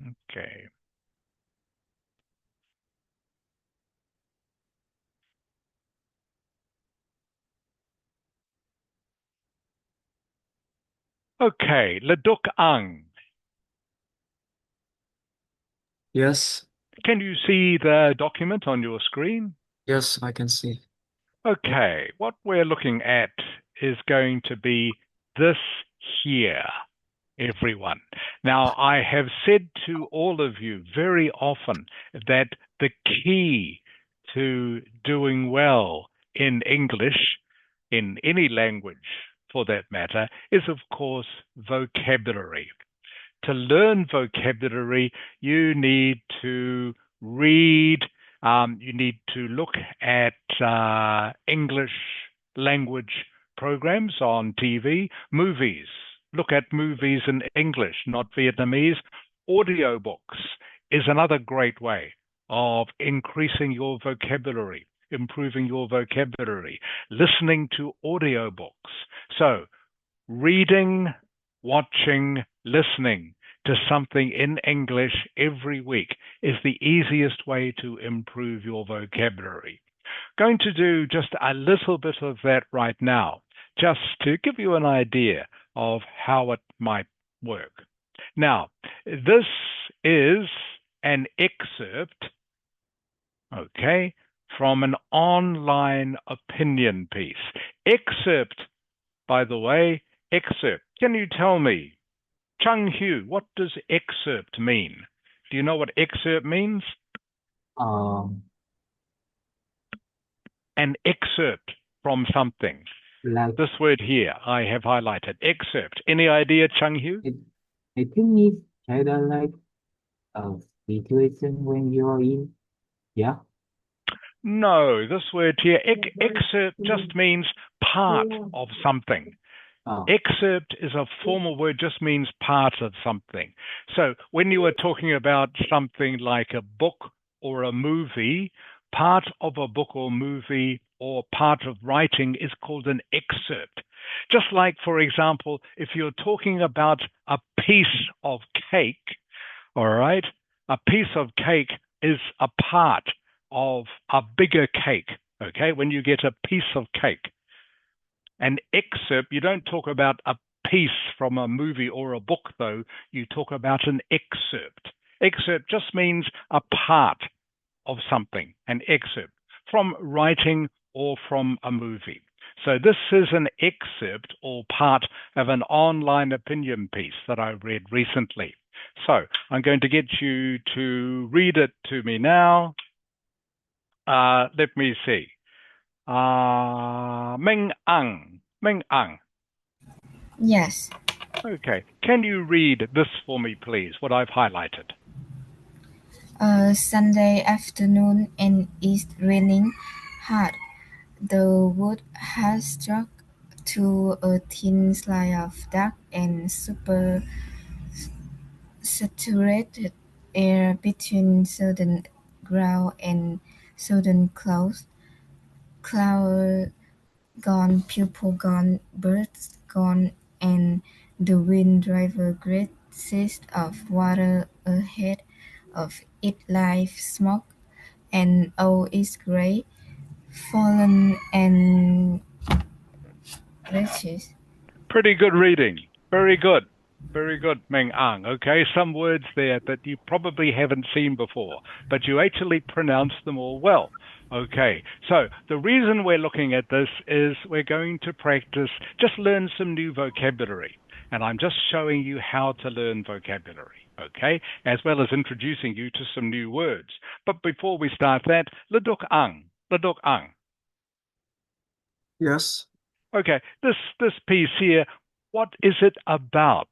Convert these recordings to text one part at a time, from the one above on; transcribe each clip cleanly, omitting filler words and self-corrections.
Okay. Okay, Leduk Ang. Yes, Can you see the document on your screen? yes, I can see. Yep. Okay, what we're looking at is going to be this here, everyone. Now, I have said to all of you very often that the key to doing well in English, in any language for that matter, is of course vocabulary. To learn vocabulary, you need to read, you need to look at English language programs on TV, movies. Look at movies in English, not Vietnamese. Audiobooks is another great way of increasing your vocabulary, improving your vocabulary, listening to audiobooks. So, reading, watching, listening to something in English every week is the easiest way to improve your vocabulary. Going to do just a little bit of that right now, just to give you an idea of how it might work. Now, this is an excerpt, okay, from an online opinion piece. Excerpt, by the way, excerpt. Can you tell me, Chung Hu, what does excerpt mean? Do you know what excerpt means? Um, An excerpt from something. like This word here, I have highlighted. Excerpt. Any idea, Chung Hu? it, I think it's kind of like a situation when you're in. Yeah. No, this word here, excerpt, just means part of something. Oh, Excerpt is a formal word, just means part of something. So when you are talking about something like a book or a movie, part of a book or movie or part of writing is called an excerpt. Just like, for example, if you're talking about a piece of cake, all right, a piece of cake is a part of a bigger cake, okay, when you get a piece of cake. An excerpt, you don't talk about a piece from a movie or a book, though. You talk about an excerpt. Excerpt just means a part of something, an excerpt from writing or from a movie. So this is an excerpt or part of an online opinion piece that I read recently. So I'm going to get you to read it to me now. Let me see. Meng Ang. Meng Ang. Yes. Okay. Can you read this for me, please, what I've highlighted? Sunday afternoon and it's raining hard. The wood has struck to a thin layer of dark and super saturated air between southern ground and southern clouds. Cloud gone, people gone, birds gone, and the wind drive a great sea of water ahead of it like smoke, and all is grey, fallen and wretched. Pretty good reading. Very good. Very good, Meng Ang. Okay, some words there that you probably haven't seen before, but you actually pronounce them all well. Okay, so the reason we're looking at this is we're going to practice, just learn some new vocabulary. And I'm just showing you how to learn vocabulary, okay, as well as introducing you to some new words. But before we start that, Leduk Ang. Leduk Ang. yes. Okay, this piece here, what is it about?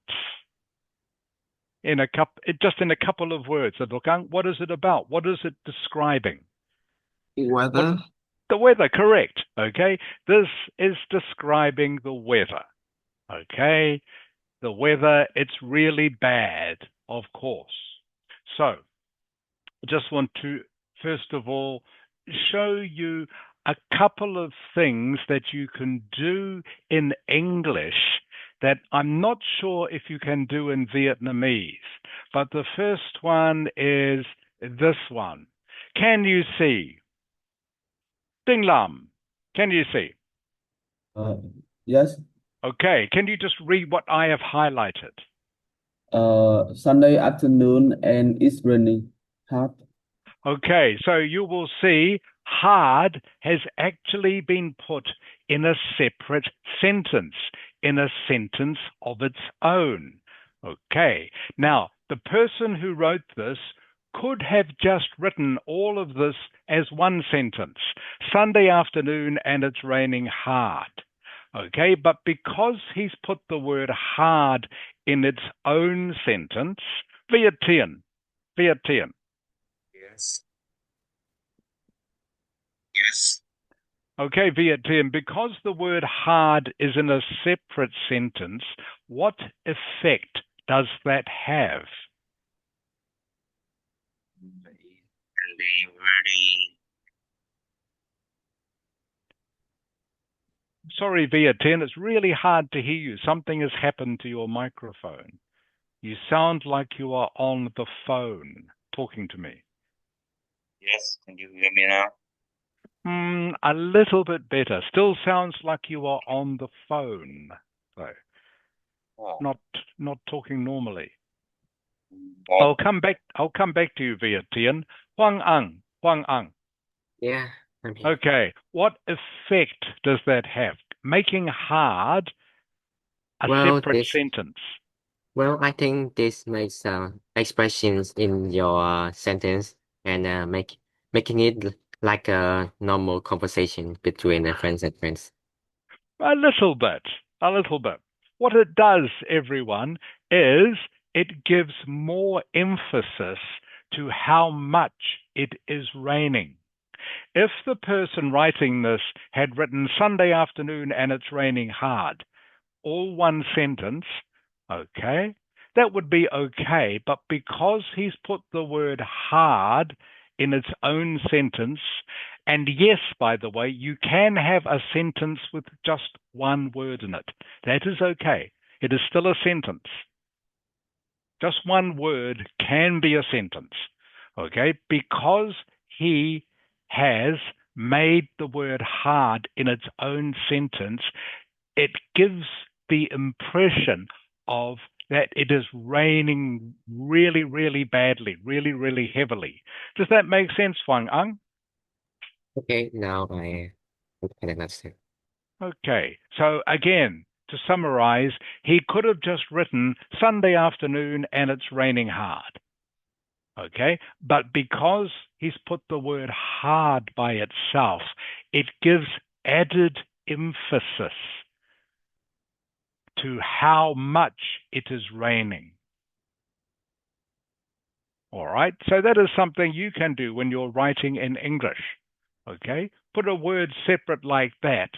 Just in a couple of words, Adokang, what is it about? What is it describing? What Weather. the weather, correct? Okay, this is describing the weather. Okay, the weather, it's really bad, of course. So, I just want to first of all show you a couple of things that you can do in English that I'm not sure if you can do in Vietnamese. but the first one is this one. Can you see? Ding Lam, can you see? Yes. Okay, can you just read what I have highlighted? Sunday afternoon and it's raining hard. Okay, so you will see hard has actually been put in a separate sentence, in a sentence of its own. Okay, now the person who wrote this could have just written all of this as one sentence. Sunday afternoon and it's raining hard. Okay, but because he's put the word hard in its own sentence, Vietien. Yes. Yes. Okay, Vietien, because the word hard is in a separate sentence, what effect does that have? Very. Sorry, Vietien, it's really hard to hear you. Something has happened to your microphone. You sound like you are on the phone talking to me. Yes. Can you hear me now? A little bit better. Still sounds like you are on the phone, though. Oh. Not talking normally. Oh. I'll come back to you, Vietien. Huang Ang. Yeah. I'm here. Okay, what effect does that have? Making hard a separate sentence. Well, I think this makes expressions in your sentence and making it like a normal conversation between friends and friends. A little bit. What it does, everyone, is it gives more emphasis to how much it is raining. If the person writing this had written Sunday afternoon and it's raining hard, all one sentence, okay, that would be okay. But because he's put the word hard in its own sentence, and yes, by the way, you can have a sentence with just one word in it. That is okay. It is still a sentence. Just one word can be a sentence, okay? Because he has made the word hard in its own sentence, it gives the impression of that it is raining really, really badly, really, really heavily. Does that make sense, Huang Ang? Okay, now I can understand. Okay, so again, to summarize, he could have just written Sunday afternoon and it's raining hard. Okay, but because he's put the word hard by itself, it gives added emphasis to how much it is raining. All right, so that is something you can do when you're writing in English. Okay, put a word separate like that.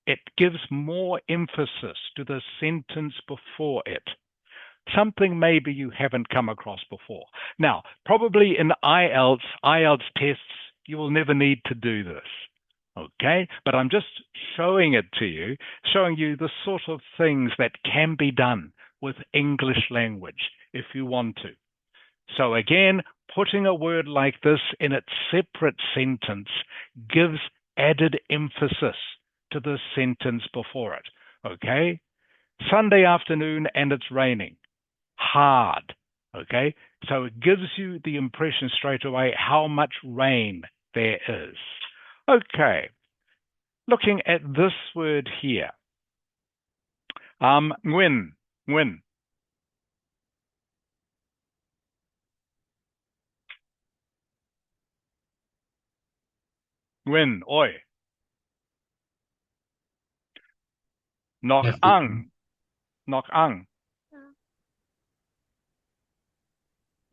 It gives more emphasis to the sentence before it. Something maybe you haven't come across before. Now, probably in IELTS tests, you will never need to do this. Okay, but I'm just showing it to you, showing you the sort of things that can be done with English language if you want to. So again, putting a word like this in its separate sentence gives added emphasis to the sentence before it. Okay, Sunday afternoon and it's raining. Hard. Okay, so it gives you the impression straight away how much rain there is. Okay, looking at this word here, Nguyen. Nguyen, oi. Nok Yes, Ang.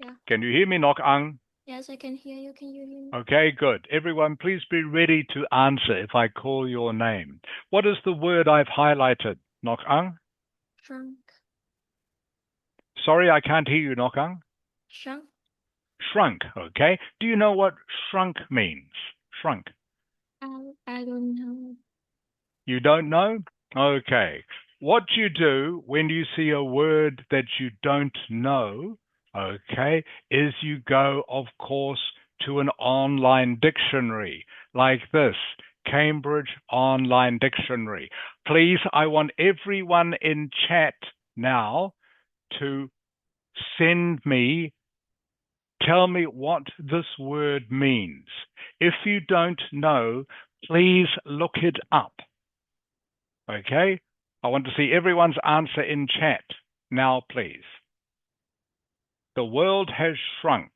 Yeah. Can you hear me, Nok Ang? Yes, I can hear you. Can you hear me? Okay, good. Everyone, please be ready to answer if I call your name. What is the word I've highlighted, Nok Ang? Shrunk. Sorry, I can't hear you, Nok Ang. Shrunk. Shrunk, okay. Do you know what shrunk means? Shrunk. I don't know. You don't know? Okay. What you do when you see a word that you don't know, okay, is you go, of course, to an online dictionary like this, Cambridge Online Dictionary. Please, I want everyone in chat now to tell me what this word means. If you don't know, please look it up. Okay? I want to see everyone's answer in chat now, please. The world has shrunk.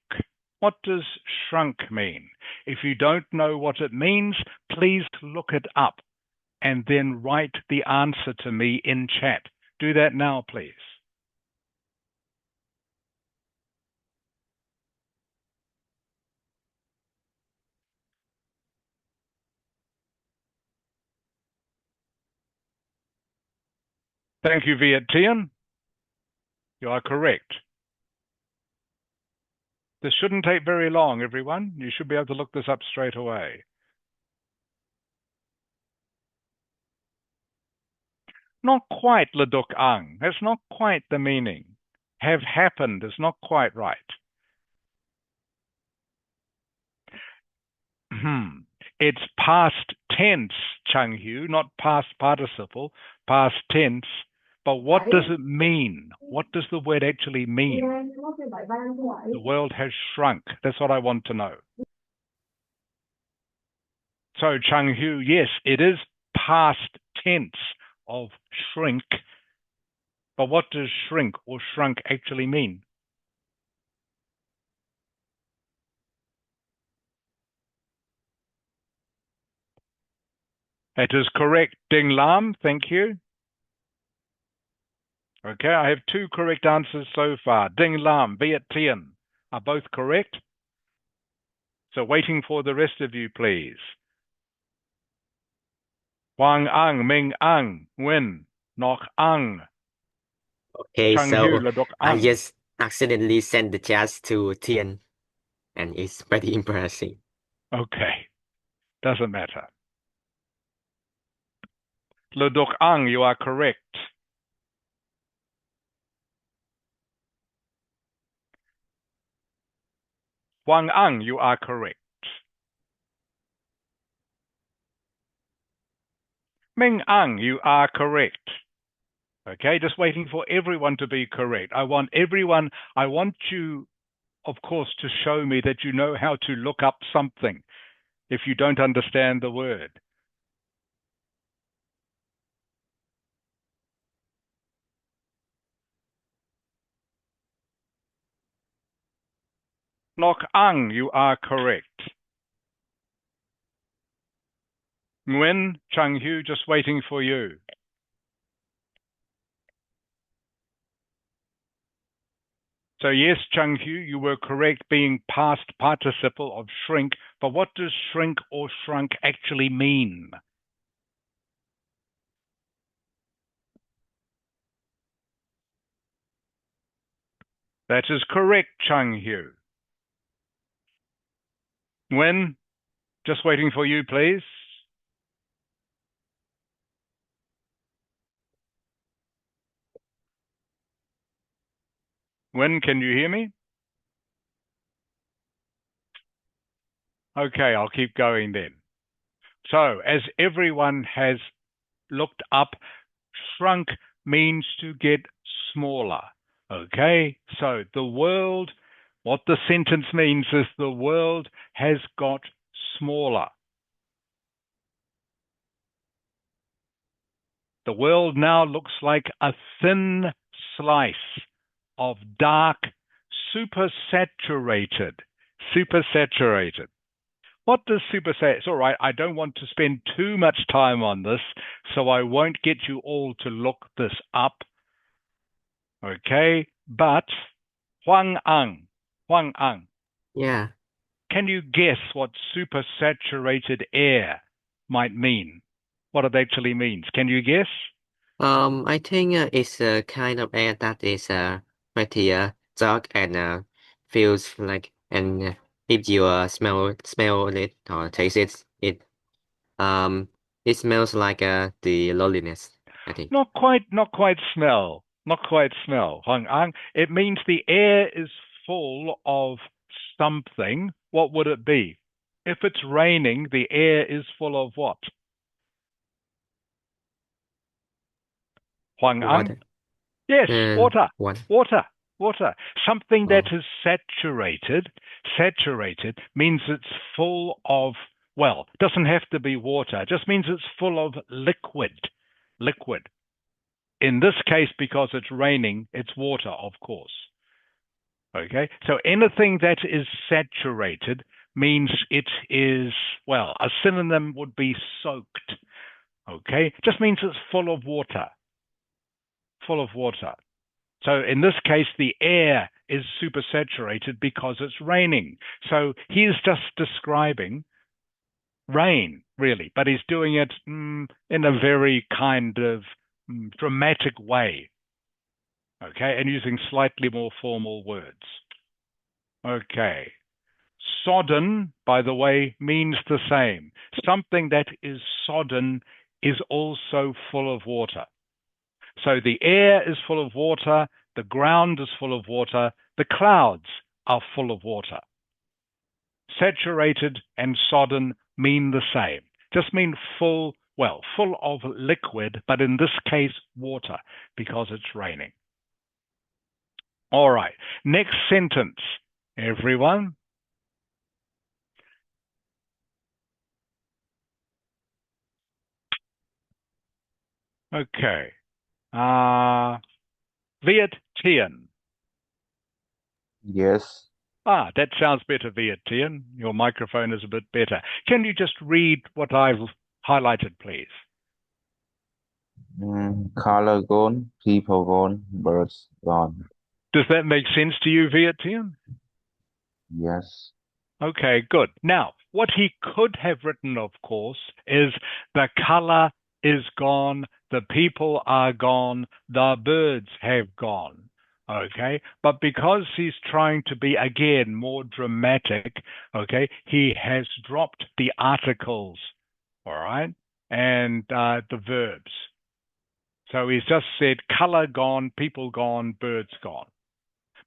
What does shrunk mean? If you don't know what it means, please look it up and then write the answer to me in chat. Do that now, please. Thank you, Viet Tien. You are correct. This shouldn't take very long, everyone. You should be able to look this up straight away. Not quite le duc ang. That's not quite the meaning. Have happened is not quite right. It's past tense, Chang Hu, not past participle, past tense. But what does it mean? What does the word actually mean? The world has shrunk. That's what I want to know. So, Chang Hu, yes, it is past tense of shrink. But what does shrink or shrunk actually mean? That is correct, Ding Lam. Thank you. Okay, I have two correct answers so far. Ding Lam, Viet Tien are both correct. So waiting for the rest of you, please. Huang Ang, Ming Ang, Nguyen, Nok Ang. Okay, Chang so Hu, Le Duc I Ang. just accidentally sent the chat to Tien, and it's very embarrassing. Okay, doesn't matter. Le Duc Ang, you are correct. Huang Ang, you are correct. Ming Ang, you are correct. Okay, just waiting for everyone to be correct. I want you, of course, to show me that you know how to look up something if you don't understand the word. Nok Ang, you are correct. Nguyen, Chang Hu, just waiting for you. So yes, Chang Hu, you were correct being past participle of shrink, but what does shrink or shrunk actually mean? That is correct, Chang Hu. Nguyen, just waiting for you, please. Nguyen, can you hear me? Okay, I'll keep going then. So, as everyone has looked up, shrunk means to get smaller. Okay, so the world, what the sentence means is the world has got smaller. The world now looks like a thin slice of dark, supersaturated. What does supersaturated? It's all right, I don't want to spend too much time on this, so I won't get you all to look this up. Okay, but Huang Ang. Yeah. Can you guess what supersaturated air might mean? What it actually means? Can you guess? I think it's a kind of air that is pretty dark and feels like, and if you smell it or taste it it smells like the loneliness, I think. Not quite smell. Huang Ang. It means the air is full of something, what would it be? If it's raining, the air is full of what? Huang Ang? Water. Yes, water. Water. Water. Something Oh. that is saturated. Saturated means it's full of, well, doesn't have to be water. It just means it's full of liquid. Liquid. In this case, because it's raining, it's water, of course. Okay, so anything that is saturated means it is, well, a synonym would be soaked. Okay, just means it's full of water. Full of water. So in this case, the air is supersaturated because it's raining. So he's just describing rain, really, but he's doing it in a very kind of dramatic way. Okay, and using slightly more formal words. Okay. Sodden, by the way, means the same. Something that is sodden is also full of water. So the air is full of water, the ground is full of water, the clouds are full of water. Saturated and sodden mean the same. Just mean full, well, full of liquid, but in this case, water, because it's raining. All right, next sentence, everyone. Okay. Viet Tien. Yes. That sounds better, Viet Tien. Your microphone is a bit better. Can you just read what I've highlighted, please? Color gone, people gone, birds gone. Does that make sense to you, Viet Tien? Yes. Okay, good. Now, what he could have written, of course, is the color is gone, the people are gone, the birds have gone. Okay, but because he's trying to be, again, more dramatic, okay, he has dropped the articles, all right, and the verbs. So he's just said color gone, people gone, birds gone.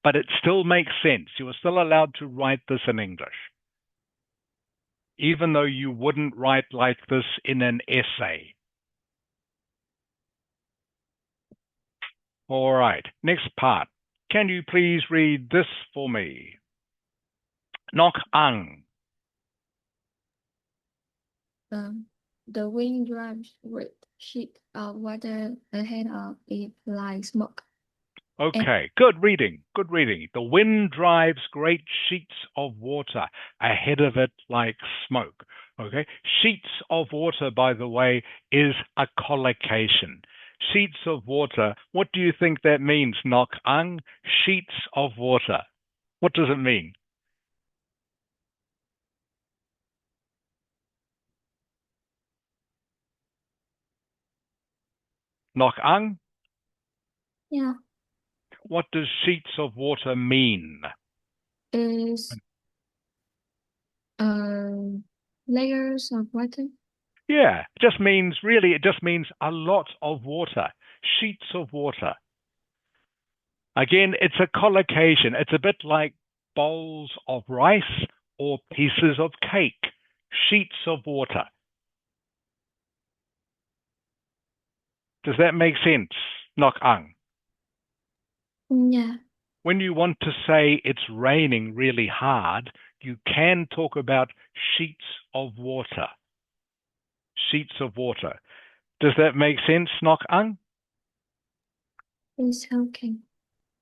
But it still makes sense. You are still allowed to write this in English, even though you wouldn't write like this in an essay. All right, next part. Can you please read this for me? Nok Ang. The wind drives great sheet of water ahead of it like smoke. Okay, good reading, good reading. The wind drives great sheets of water ahead of it like smoke. Okay, sheets of water, by the way, is a collocation. Sheets of water, what do you think that means, Nok Ang? Sheets of water. What does it mean? Nok Ang? Yeah, What does sheets of water mean? is layers of water. Yeah, it just means, really, it just means a lot of water. Sheets of water. Again, it's a collocation. It's a bit like bowls of rice or pieces of cake. Sheets of water. Does that make sense, Nok Ang? Yeah. When you want to say it's raining really hard, you can talk about sheets of water. Sheets of water. Does that make sense, Nok Ang? It's okay.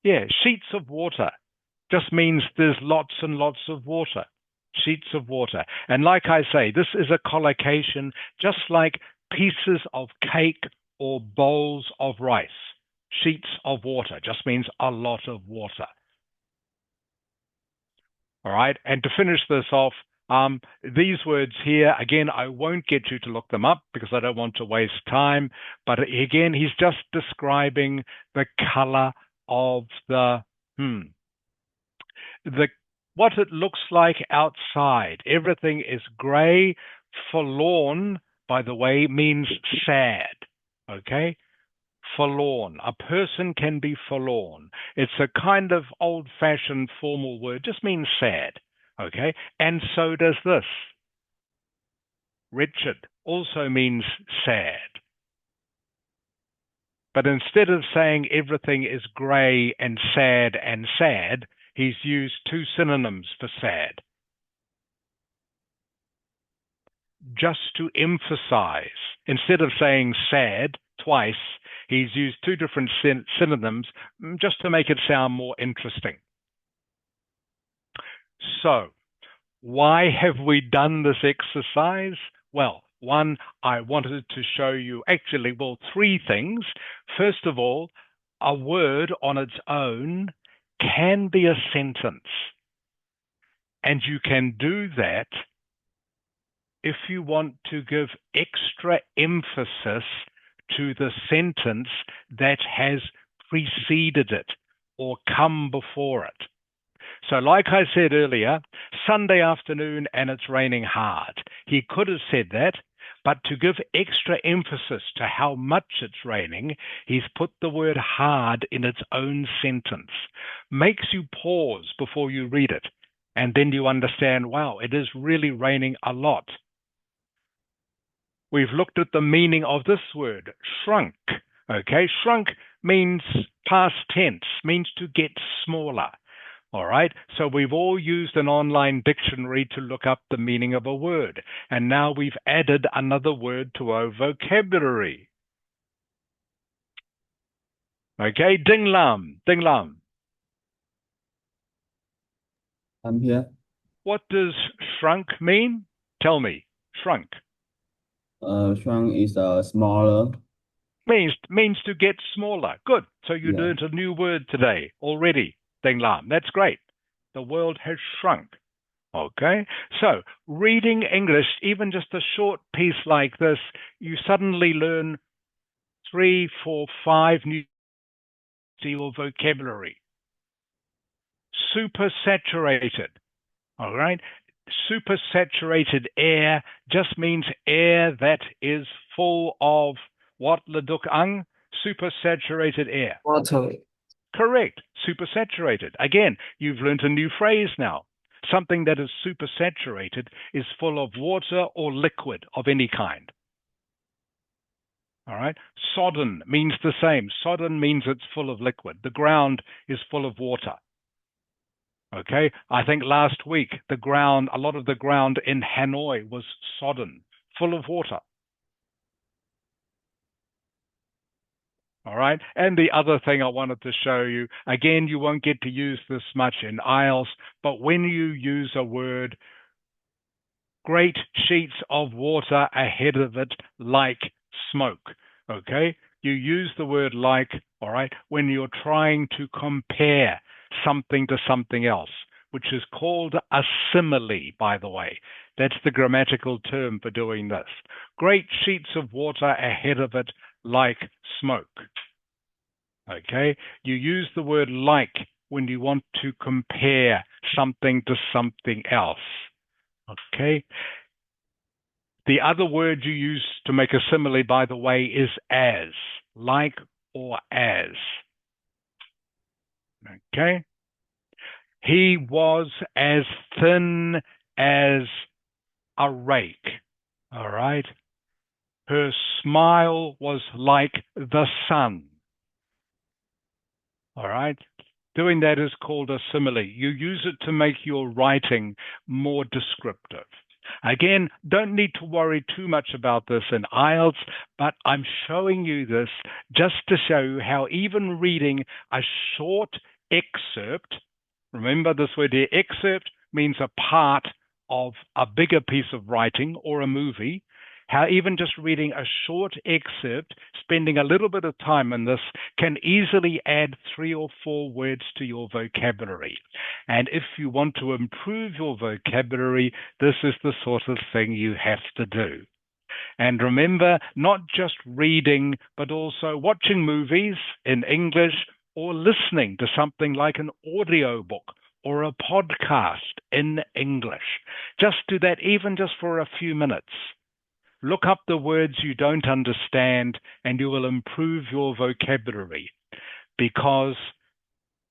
Yeah, sheets of water just means there's lots and lots of water. Sheets of water. And like I say, this is a collocation just like pieces of cake or bowls of rice. Sheets of water just means a lot of water. All right, and to finish this off, these words here, again, I won't get you to look them up because I don't want to waste time. But again, he's just describing the color of what it looks like outside. Everything is gray. Forlorn, by the way, means sad. Okay? forlorn. A person can be forlorn. It's a kind of old-fashioned formal word, just means sad. Okay? And so does this. Wretched also means sad. But instead of saying everything is grey and sad, he's used two synonyms for sad. Just to emphasize, instead of saying sad twice, he's used two different synonyms just to make it sound more interesting. So, why have we done this exercise? Well, one, I wanted to show you actually, well, three things. First of all, a word on its own can be a sentence. And you can do that if you want to give extra emphasis to the sentence that has preceded it or come before it. So like I said earlier, Sunday afternoon and it's raining hard. He could have said that, but to give extra emphasis to how much it's raining, he's put the word hard in its own sentence. Makes you pause before you read it, and then you understand, wow, it is really raining a lot. We've looked at the meaning of this word, shrunk. Okay, shrunk means past tense, means to get smaller. All right, so we've all used an online dictionary to look up the meaning of a word, and now we've added another word to our vocabulary. Okay, Ding Lam, Ding Lam. I'm here. What does shrunk mean? Tell me, shrunk. Shrunk is smaller. Means to get smaller. Good. So you learned a new word today already, Ding Lam. That's great. The world has shrunk. Okay. So reading English, even just a short piece like this, you suddenly learn 3, 4, 5 new to your vocabulary. Supersaturated. All right. Supersaturated air just means air that is full of what, Leduk Ang? Supersaturated air. Water. Correct. Supersaturated. Again, you've learned a new phrase now. Something that is supersaturated is full of water or liquid of any kind. All right. Sodden means the same. Sodden means it's full of liquid. The ground is full of water. Okay. I think last week, a lot of the ground in Hanoi was sodden, full of water. All right. And the other thing I wanted to show you, again, you won't get to use this much in Ielts, but when you use a word, great sheets of water ahead of it like smoke. Okay. You use the word like, all right, when you're trying to compare something to something else, which is called a simile, by the way. That's the grammatical term for doing this. Great sheets of water ahead of it like smoke. Okay, you use the word like when you want to compare something to something else. Okay. The other word you use to make a simile, by the way, is as, like or as. Okay. He was as thin as a rake. All right. Her smile was like the sun. All right. Doing that is called a simile. You use it to make your writing more descriptive. Again, don't need to worry too much about this in Ielts, but I'm showing you this just to show you how even reading a short excerpt, remember this word here, excerpt means a part of a bigger piece of writing or a movie, how even just reading a short excerpt, spending a little bit of time in this, can easily add 3 or 4 words to your vocabulary. And if you want to improve your vocabulary, this is the sort of thing you have to do. And remember, not just reading, but also watching movies in English or listening to something like an audio book or a podcast in English. Just do that even just for a few minutes. Look up the words you don't understand and you will improve your vocabulary, because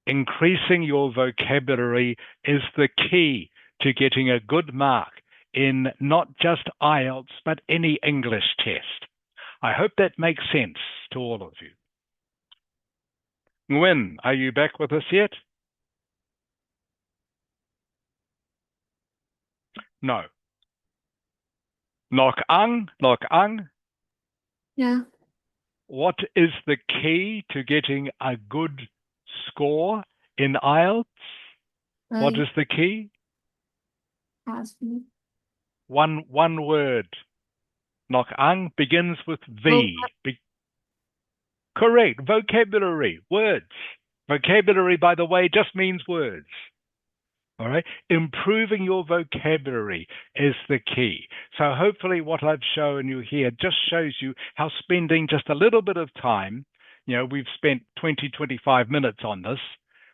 increasing your vocabulary is the key to getting a good mark in not just Ielts, but any English test. I hope that makes sense to all of you. Nguyen, are you back with us yet? No. Nok Ang. Yeah. What is the key to getting a good score in Ielts? What is the key? Ask me. One word. Nok Ang begins with V. Correct. Vocabulary. Words. Vocabulary, by the way, just means words. All right. Improving your vocabulary is the key. So hopefully what I've shown you here just shows you how spending just a little bit of time, we've spent 20, 25 minutes on this,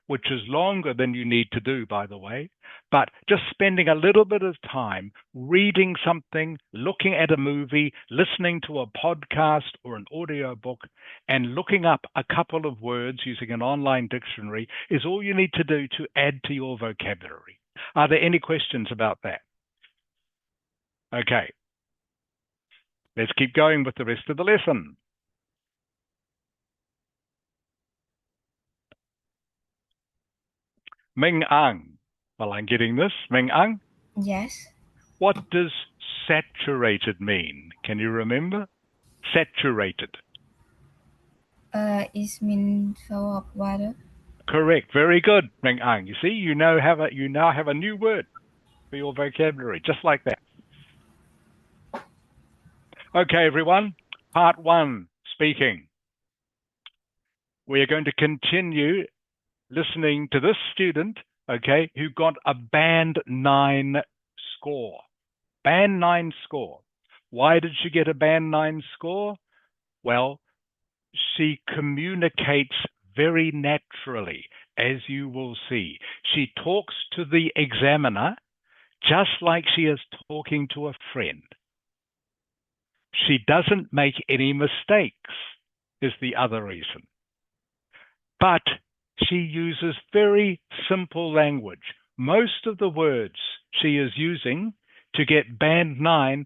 which is longer than you need to do, by the way, but just spending a little bit of time reading something, looking at a movie, listening to a podcast or an audio book, and looking up a couple of words using an online dictionary is all you need to do to add to your vocabulary. Are there any questions about that? Okay. Let's keep going with the rest of the lesson. Ming Ang. Well, I'm getting this. Ming Ang? Yes. What does saturated mean? Can you remember? Saturated. It means full of water. Correct. Very good, Ming Ang. You see, you now have a new word for your vocabulary, just like that. Okay, everyone. Part 1, speaking. We are going to continue listening to this student, okay, who got a band 9 score. Band 9 score. Why did she get a band 9 score? Well, she communicates very naturally, as you will see. She talks to the examiner just like she is talking to a friend. She doesn't make any mistakes, is the other reason. But she uses very simple language. Most of the words she is using to get band 9,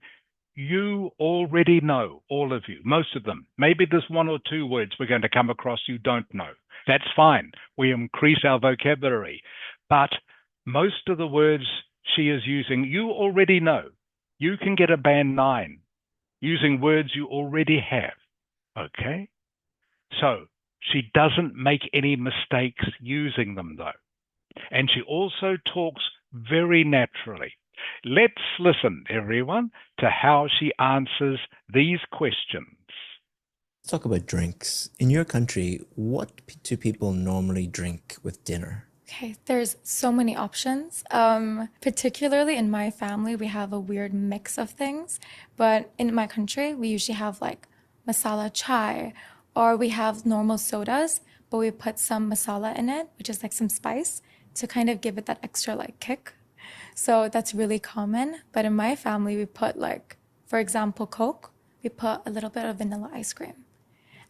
you already know, all of you, most of them. Maybe there's 1 or 2 words we're going to come across you don't know. That's fine. We increase our vocabulary. But most of the words she is using, you already know. You can get a band 9 using words you already have. Okay? So she doesn't make any mistakes using them, though. And she also talks very naturally. Let's listen, everyone, to how she answers these questions. Let's talk about drinks. In your country, what do people normally drink with dinner? Okay, there's so many options. Particularly in my family, we have a weird mix of things. But in my country, we usually have like masala chai, or we have normal sodas, but we put some masala in it, which is like some spice, to kind of give it that extra like kick. So that's really common. But in my family, we put like, for example, Coke, we put a little bit of vanilla ice cream.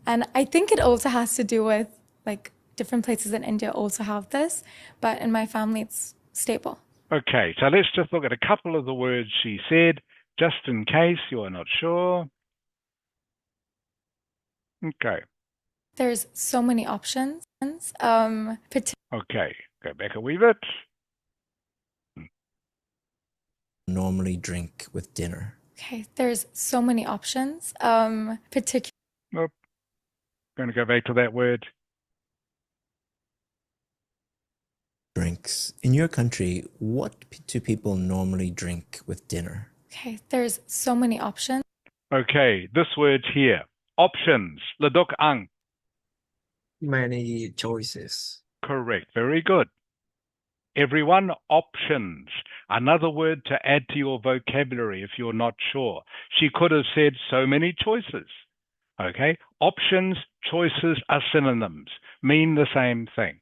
And I think it also has to do with like different places in India also have this, but in my family, it's staple. Okay, so let's just look at a couple of the words she said, just in case you are not sure. Okay. There's so many options. Okay, go back a wee bit. Normally drink with dinner. Okay, there's so many options. Nope. Going to go back to that word. Drinks. In your country, what do people normally drink with dinner? Okay, there's so many options. Okay, this word here. Options. Ladok ang. Many choices. Correct. Very good. Everyone, options. Another word to add to your vocabulary if you're not sure. She could have said so many choices. Okay? Options, choices are synonyms, mean the same thing.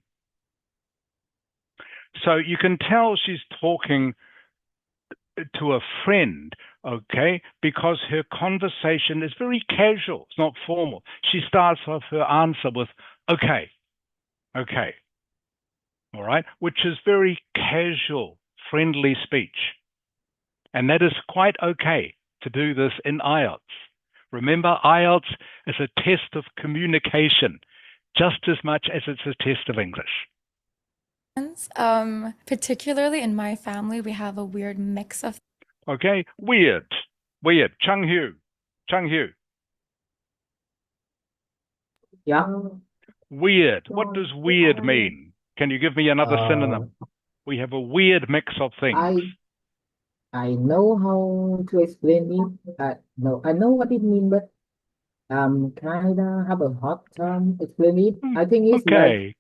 So you can tell she's talking to a friend, okay, because her conversation is very casual. It's not formal. She starts off her answer with, okay, okay, all right, which is very casual, friendly speech. And that is quite okay to do this in Ielts. Remember, Ielts is a test of communication just as much as it's a test of English. Particularly in my family, we have a weird mix of. Okay, weird. Chung Hu. Yeah. Weird. What does weird mean? Can you give me another synonym? We have a weird mix of things. I know how to explain it. No, I know what it means, but kinda have a hard time explain it. I think it's like Okay. Yeah.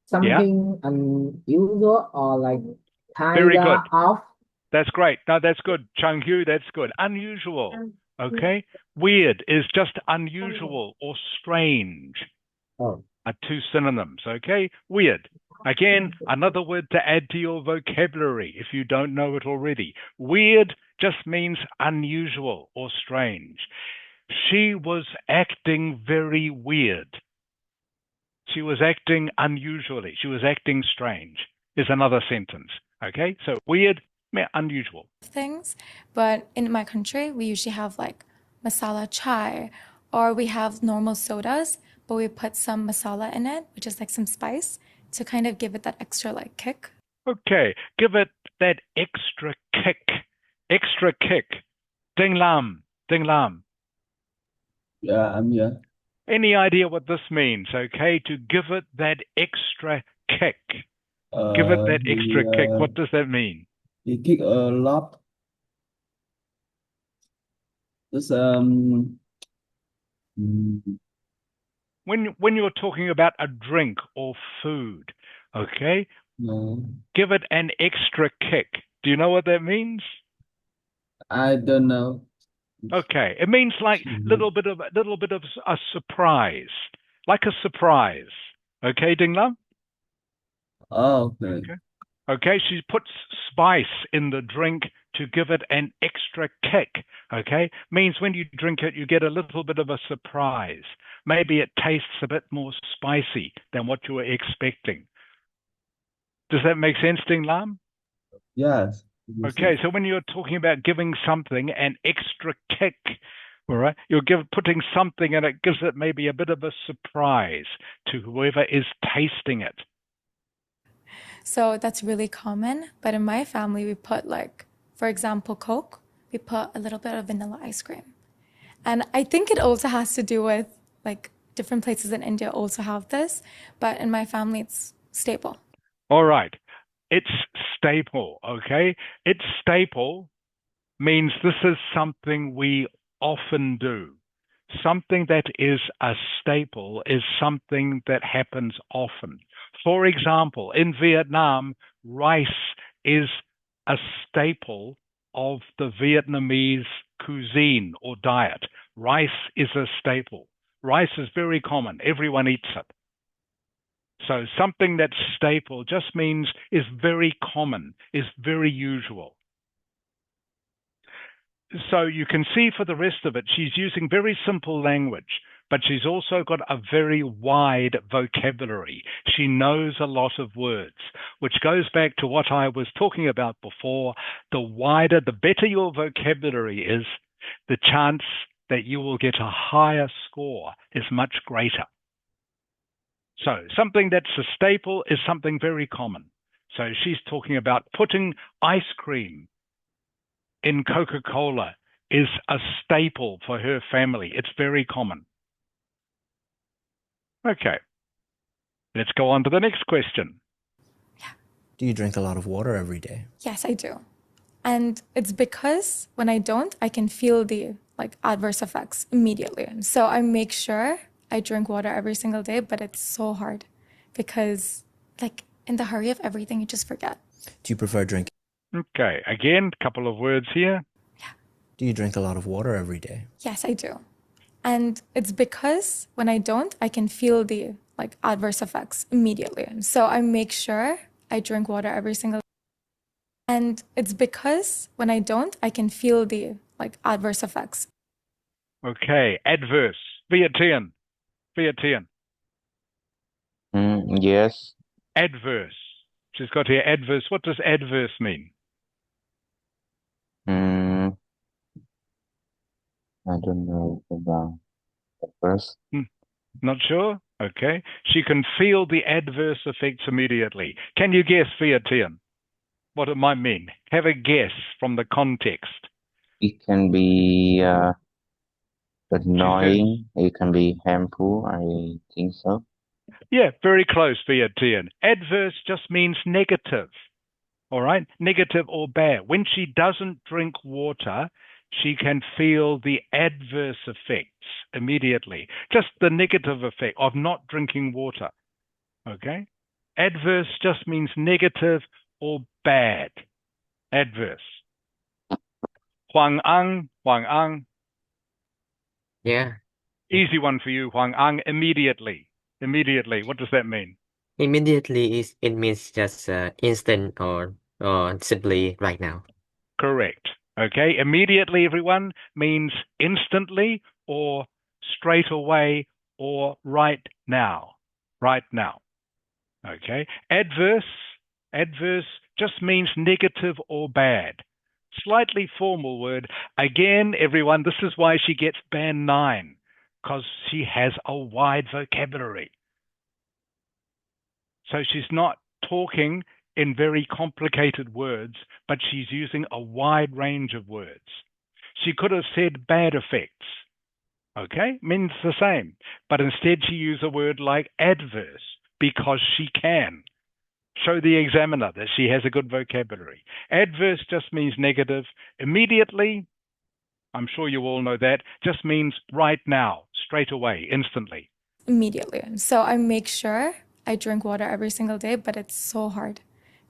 something unusual or like Very good. kinda off. That's great. No, that's good. Chung Hu, that's good. Unusual. Okay. Weird is just unusual or strange. Oh. Are two synonyms. Okay. Weird. Again, another word to add to your vocabulary if you don't know it already. Weird just means unusual or strange. She was acting very weird. She was acting unusually. She was acting strange is another sentence. Okay, so weird, unusual. Things, but in my country, we usually have like masala chai, or we have normal sodas, but we put some masala in it, which is like some spice, to kind of give it that extra like kick. Okay, give it that extra kick. Extra kick. Ding lam. Yeah, I'm here. Any idea what this means? Okay, to give it that extra kick. Give it that extra kick. What does that mean? He kick a lot. This When you're talking about a drink or food, okay, no, give it an extra kick. Do you know what that means? I don't know. Okay, it means like little bit of a surprise, like a surprise. Okay, Ding Lam? Oh, okay. Okay, she puts spice in the drink to give it an extra kick. Okay, means when you drink it, you get a little bit of a surprise. Maybe it tastes a bit more spicy than what you were expecting. Does that make sense, Ding Lam? Yes. Okay, so when you're talking about giving something an extra kick, all right, you're putting something and it gives it maybe a bit of a surprise to whoever is tasting it. So that's really common, but in my family, we put like, for example, Coke, we put a little bit of vanilla ice cream. And I think it also has to do with like different places in India also have this, but in my family, it's staple. All right. It's staple, okay? It's staple means this is something we often do. Something that is a staple is something that happens often. For example, in Vietnam, rice is a staple of the Vietnamese cuisine or diet. Rice is a staple. Rice is very common. Everyone eats it. So something that's staple just means is very common, is very usual. So you can see for the rest of it, she's using very simple language, but she's also got a very wide vocabulary. She knows a lot of words, which goes back to what I was talking about before. The wider, the better your vocabulary is, the chance that you will get a higher score is much greater. So something that's a staple is something very common. So she's talking about putting ice cream in Coca-Cola is a staple for her family. It's very common. Okay. Let's go on to the next question. Yeah. Do you drink a lot of water every day? Yes, I do. And it's because when I don't, I can feel the like adverse effects immediately. So I make sure I drink water every single day, but it's so hard because like in the hurry of everything, you just forget. Do you prefer drinking? Okay, again, a couple of words here. Yeah. Do you drink a lot of water every day? Yes, I do. And it's because when I don't, I can feel the like adverse effects immediately. So I make sure I drink water every single day. And it's because when I don't, I can feel the like adverse effects. Okay, adverse. Vietien. Vietien. Yes. Adverse. She's got here adverse. What does adverse mean? I don't know about the first. Not sure? Okay. She can feel the adverse effects immediately. Can you guess, Vietien, what it might mean? Have a guess from the context. It can be annoying. It can be harmful. I think so. Yeah, very close, Vietien. Adverse just means negative. All right, negative or bad. When she doesn't drink water, she can feel the adverse effects immediately. Just the negative effect of not drinking water. Okay? Adverse just means negative or bad. Adverse. Huang Ang, Huang Ang. Yeah. Easy one for you, Huang Ang. Immediately. Immediately. What does that mean? Immediately it means just instant or simply right now. Correct. Okay. Immediately, everyone, means instantly or straight away or right now. Right now. Okay. Adverse just means negative or bad. Slightly formal word. Again, everyone, this is why she gets band 9, because she has a wide vocabulary. So she's not talking in very complicated words, but she's using a wide range of words. She could have said bad effects. Okay, means the same, but instead she used a word like adverse because she can. Show the examiner that she has a good vocabulary. Adverse just means negative. Immediately, I'm sure you all know that, just means right now, straight away, instantly. Immediately. So I make sure I drink water every single day, but it's so hard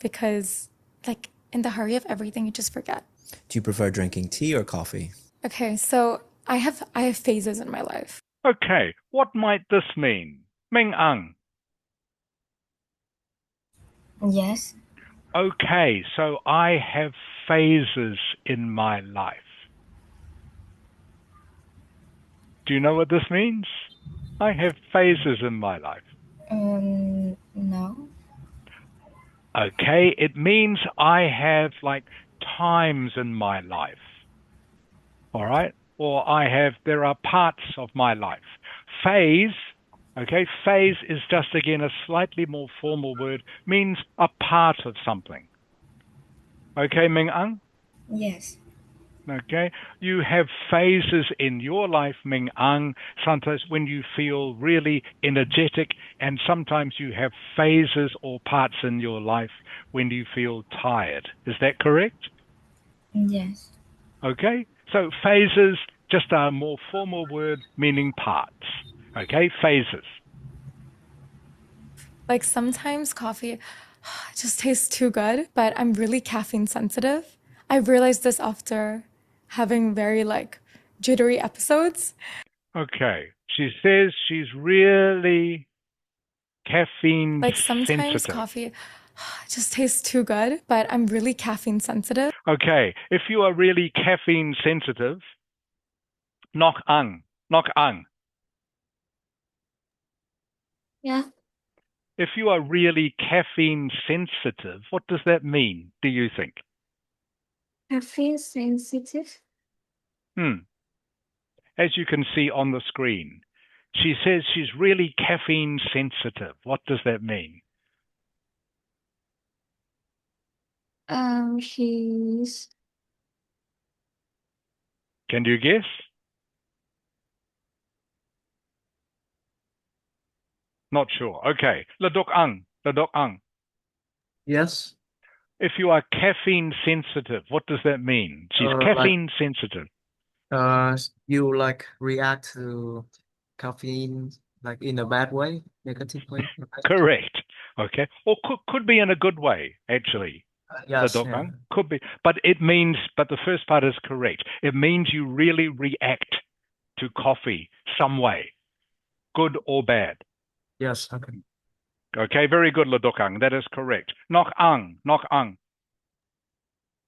because like in the hurry of everything, you just forget. Do you prefer drinking tea or coffee? Okay, so I have phases in my life. Okay, what might this mean? Ming Ang. Yes. Okay, so I have phases in my life. Do you know what this means? I have phases in my life. No. Okay, it means I have like times in my life. All right? Or there are parts of my life. Phase, okay, phase is just again a slightly more formal word, means a part of something. Okay, Ming Ang? Yes. Okay, you have phases in your life, Ming Ang, sometimes when you feel really energetic, and sometimes you have phases or parts in your life when you feel tired. Is that correct? Yes. Okay, so phases, just a more formal word meaning parts. Okay, phases. Like sometimes coffee just tastes too good, but I'm really caffeine sensitive. I realized this after having very like jittery episodes. Okay, she says she's really caffeine Like sometimes sensitive. coffee just tastes too good, but I'm really caffeine sensitive. Okay, if you are really caffeine sensitive, nok ang. Yeah. If you are really caffeine sensitive, what does that mean, do you think? Caffeine sensitive. As you can see on the screen, she says she's really caffeine sensitive. What does that mean? She's Can you guess? Not sure. Okay. Ladok Ang. Yes. If you are caffeine sensitive, what does that mean? She's Like caffeine sensitive. you like react to caffeine like in a bad way, negative way. Correct. Okay. Or could be in a good way, actually. Yes. Ladok Yeah. Ang. Could be. But the first part is correct. It means you really react to coffee some way, good or bad. Yes. Okay. Okay, very good, Ladok Ang. That is correct. Nok Ang.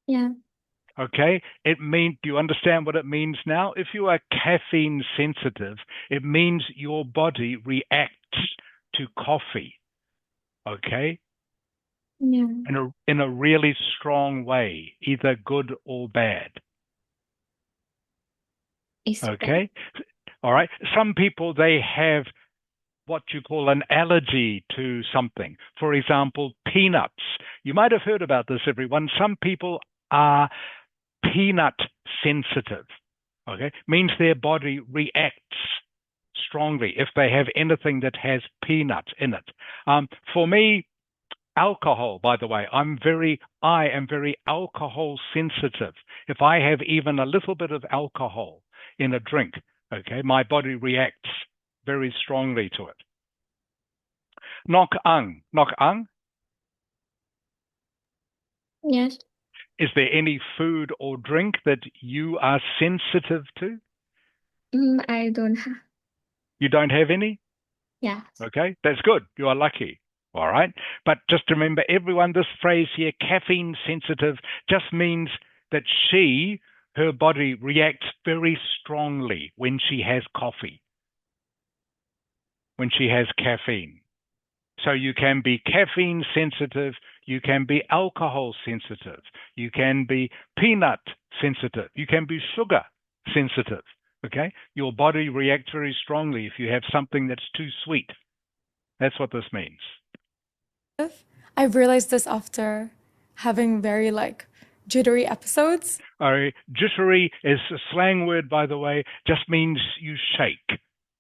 Yeah. Okay, do you understand what it means now? If you are caffeine sensitive, it means your body reacts to coffee, okay, Yeah. in a really strong way, either good or bad. It's bad. Okay, all right. Some people, they have what you call an allergy to something. For example, peanuts. You might have heard about this, everyone. Some people are peanut sensitive. Okay, means their body reacts strongly if they have anything that has peanut in it. For me, alcohol, by the way, I am very alcohol sensitive. If I have even a little bit of alcohol in a drink, okay, my body reacts very strongly to it. Nok ang. Yes. Is there any food or drink that you are sensitive to? I don't have. You don't have any? Yeah. Okay, that's good. You are lucky. All right. But just remember, everyone, this phrase here, caffeine sensitive, just means that her body reacts very strongly when she has coffee, when she has caffeine. So you can be caffeine sensitive, you can be alcohol sensitive, you can be peanut sensitive, you can be sugar sensitive. Okay? Your body reacts very strongly if you have something that's too sweet. That's what this means. I realized this after having very jittery episodes. Jittery is a slang word, by the way, just means you shake.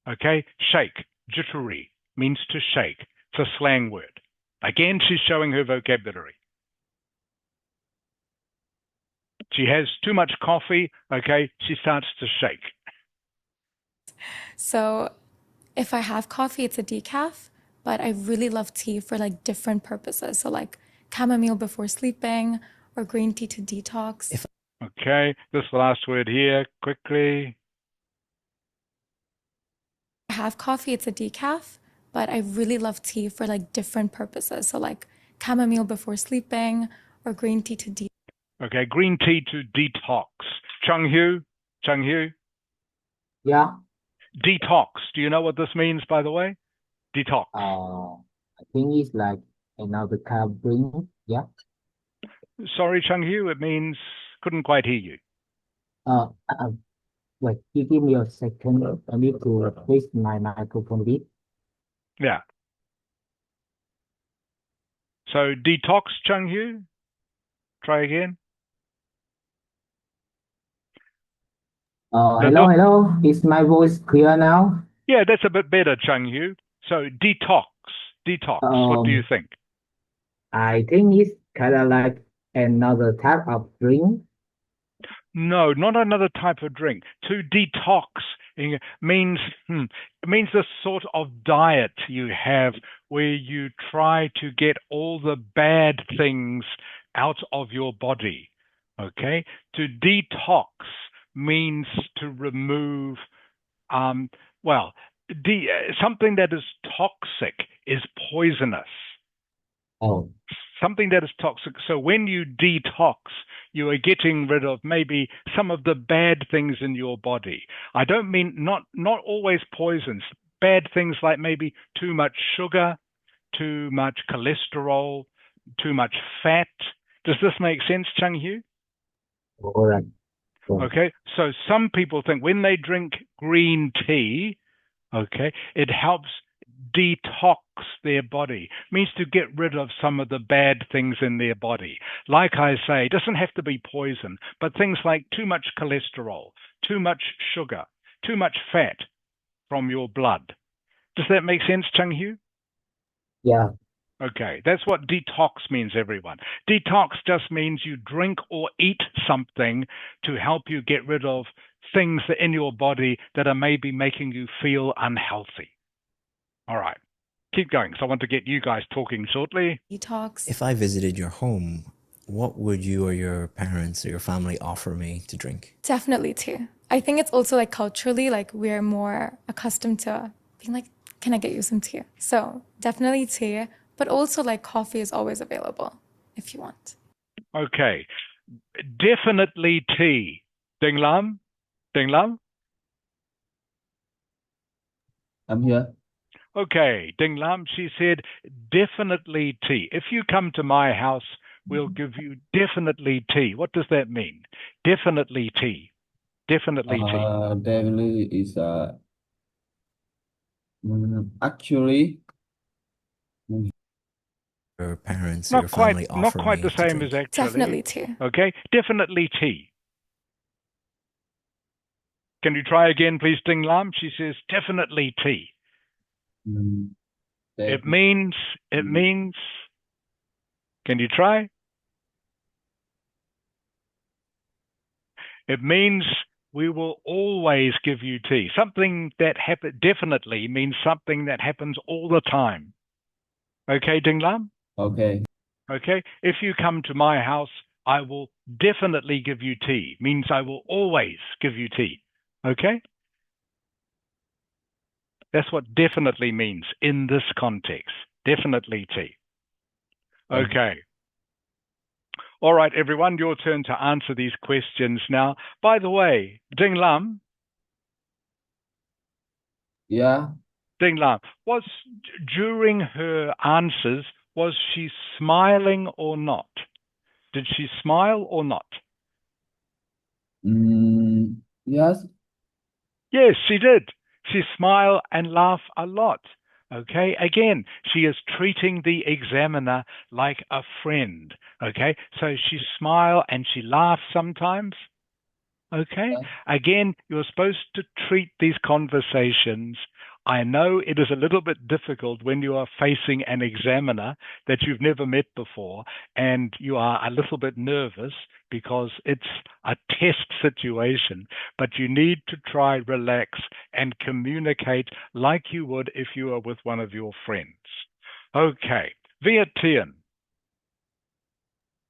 Okay? Shake. Jittery means to shake. It's a slang word. Again, she's showing her vocabulary. She has too much coffee, okay? She starts to shake. So if I have coffee, it's a decaf, but I really love tea for different purposes. So chamomile before sleeping or green tea to detox. Okay, this last word here, quickly. If I have coffee, it's a decaf, but I really love tea for different purposes. So chamomile before sleeping or green tea to detox. Okay, green tea to detox. Chung Hu? Yeah. Detox. Do you know what this means, by the way? Detox. I think it's like another kind of drink. Yeah. Sorry, Chung Hu, it means, couldn't quite hear you. Wait, you give me a second. I need to fix my microphone bit. Yeah. So detox, Chung Hu? Try again. Hello. Is my voice clear now? Yeah, that's a bit better, Chung Hu. So detox. What do you think? I think it's kind of like another type of drink. No, not another type of drink. To detox means the sort of diet you have where you try to get all the bad things out of your body. Okay? To detox means to remove something that is toxic is poisonous. Oh. Something that is toxic. So when you detox, you are getting rid of maybe some of the bad things in your body. I don't mean not always poisons. Bad things like maybe too much sugar, too much cholesterol, too much fat. Does this make sense, Chung Hu? All right. Okay, so some people think when they drink green tea, okay, it helps detox their body, means to get rid of some of the bad things in their body. Like I say, it doesn't have to be poison, but things like too much cholesterol, too much sugar, too much fat from your blood. Does that make sense, Chung Hu? Yeah. Okay, that's what detox means, everyone. Detox just means you drink or eat something to help you get rid of things in your body that are maybe making you feel unhealthy. All right, keep going. So I want to get you guys talking shortly. Detox. If I visited your home, what would you or your parents or your family offer me to drink? Definitely tea. I think it's also culturally, we're more accustomed to being like, can I get you some tea? So definitely tea, but also coffee is always available if you want. Okay. Definitely tea. Ding Lam? Ding Lam? I'm here. Okay, Ding Lam, she said, definitely tea. If you come to my house, we'll give you definitely tea. What does that mean? Definitely tea. Definitely tea. Definitely is actually. Your parents or Not your quite, family not offering quite you the to same as drink. actually. Definitely tea. Okay, definitely tea. Can you try again, please, Ding Lam? She says, definitely tea. It means, can you try? It means we will always give you tea. Something that definitely means something that happens all the time. Okay, Ding Lam? Okay. Okay, if you come to my house, I will definitely give you tea. Means I will always give you tea. Okay? That's what definitely means in this context. Definitely tea. Okay. All right, everyone, your turn to answer these questions now. By the way, Ding Lam, Yeah. Ding Lam, during her answers, was she smiling or not? Did she smile or not? Yes. Yes, she did. She smiled and laughed a lot. Okay, again, she is treating the examiner like a friend. Okay, so she smiled and she laughed sometimes. Okay, again, you're supposed to treat these conversations. I know it is a little bit difficult when you are facing an examiner that you've never met before and you are a little bit nervous because it's a test situation, but you need to try relax and communicate like you would if you were with one of your friends. Okay, Vientiane.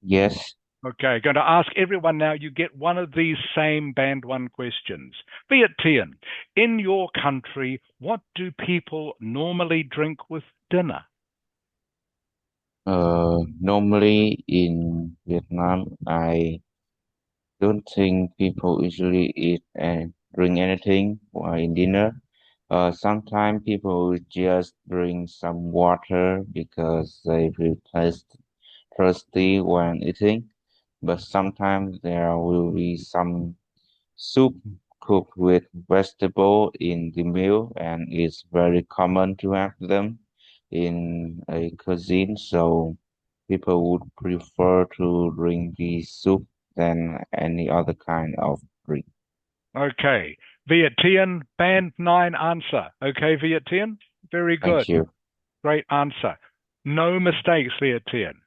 Yes. Okay, going to ask everyone now. You get one of these same band one questions. Vientiane, in your country, what do people normally drink with dinner? Normally in Vietnam, I don't think people usually eat and drink anything while in dinner. Sometimes people just drink some water because they feel thirsty when eating. But sometimes there will be some soup cooked with vegetable in the meal, and it's very common to have them in a cuisine. So people would prefer to drink the soup than any other kind of drink. Okay, Vientiane, band nine answer. Okay, Vientiane, very good. Thank you. Great answer. No mistakes, Vientiane.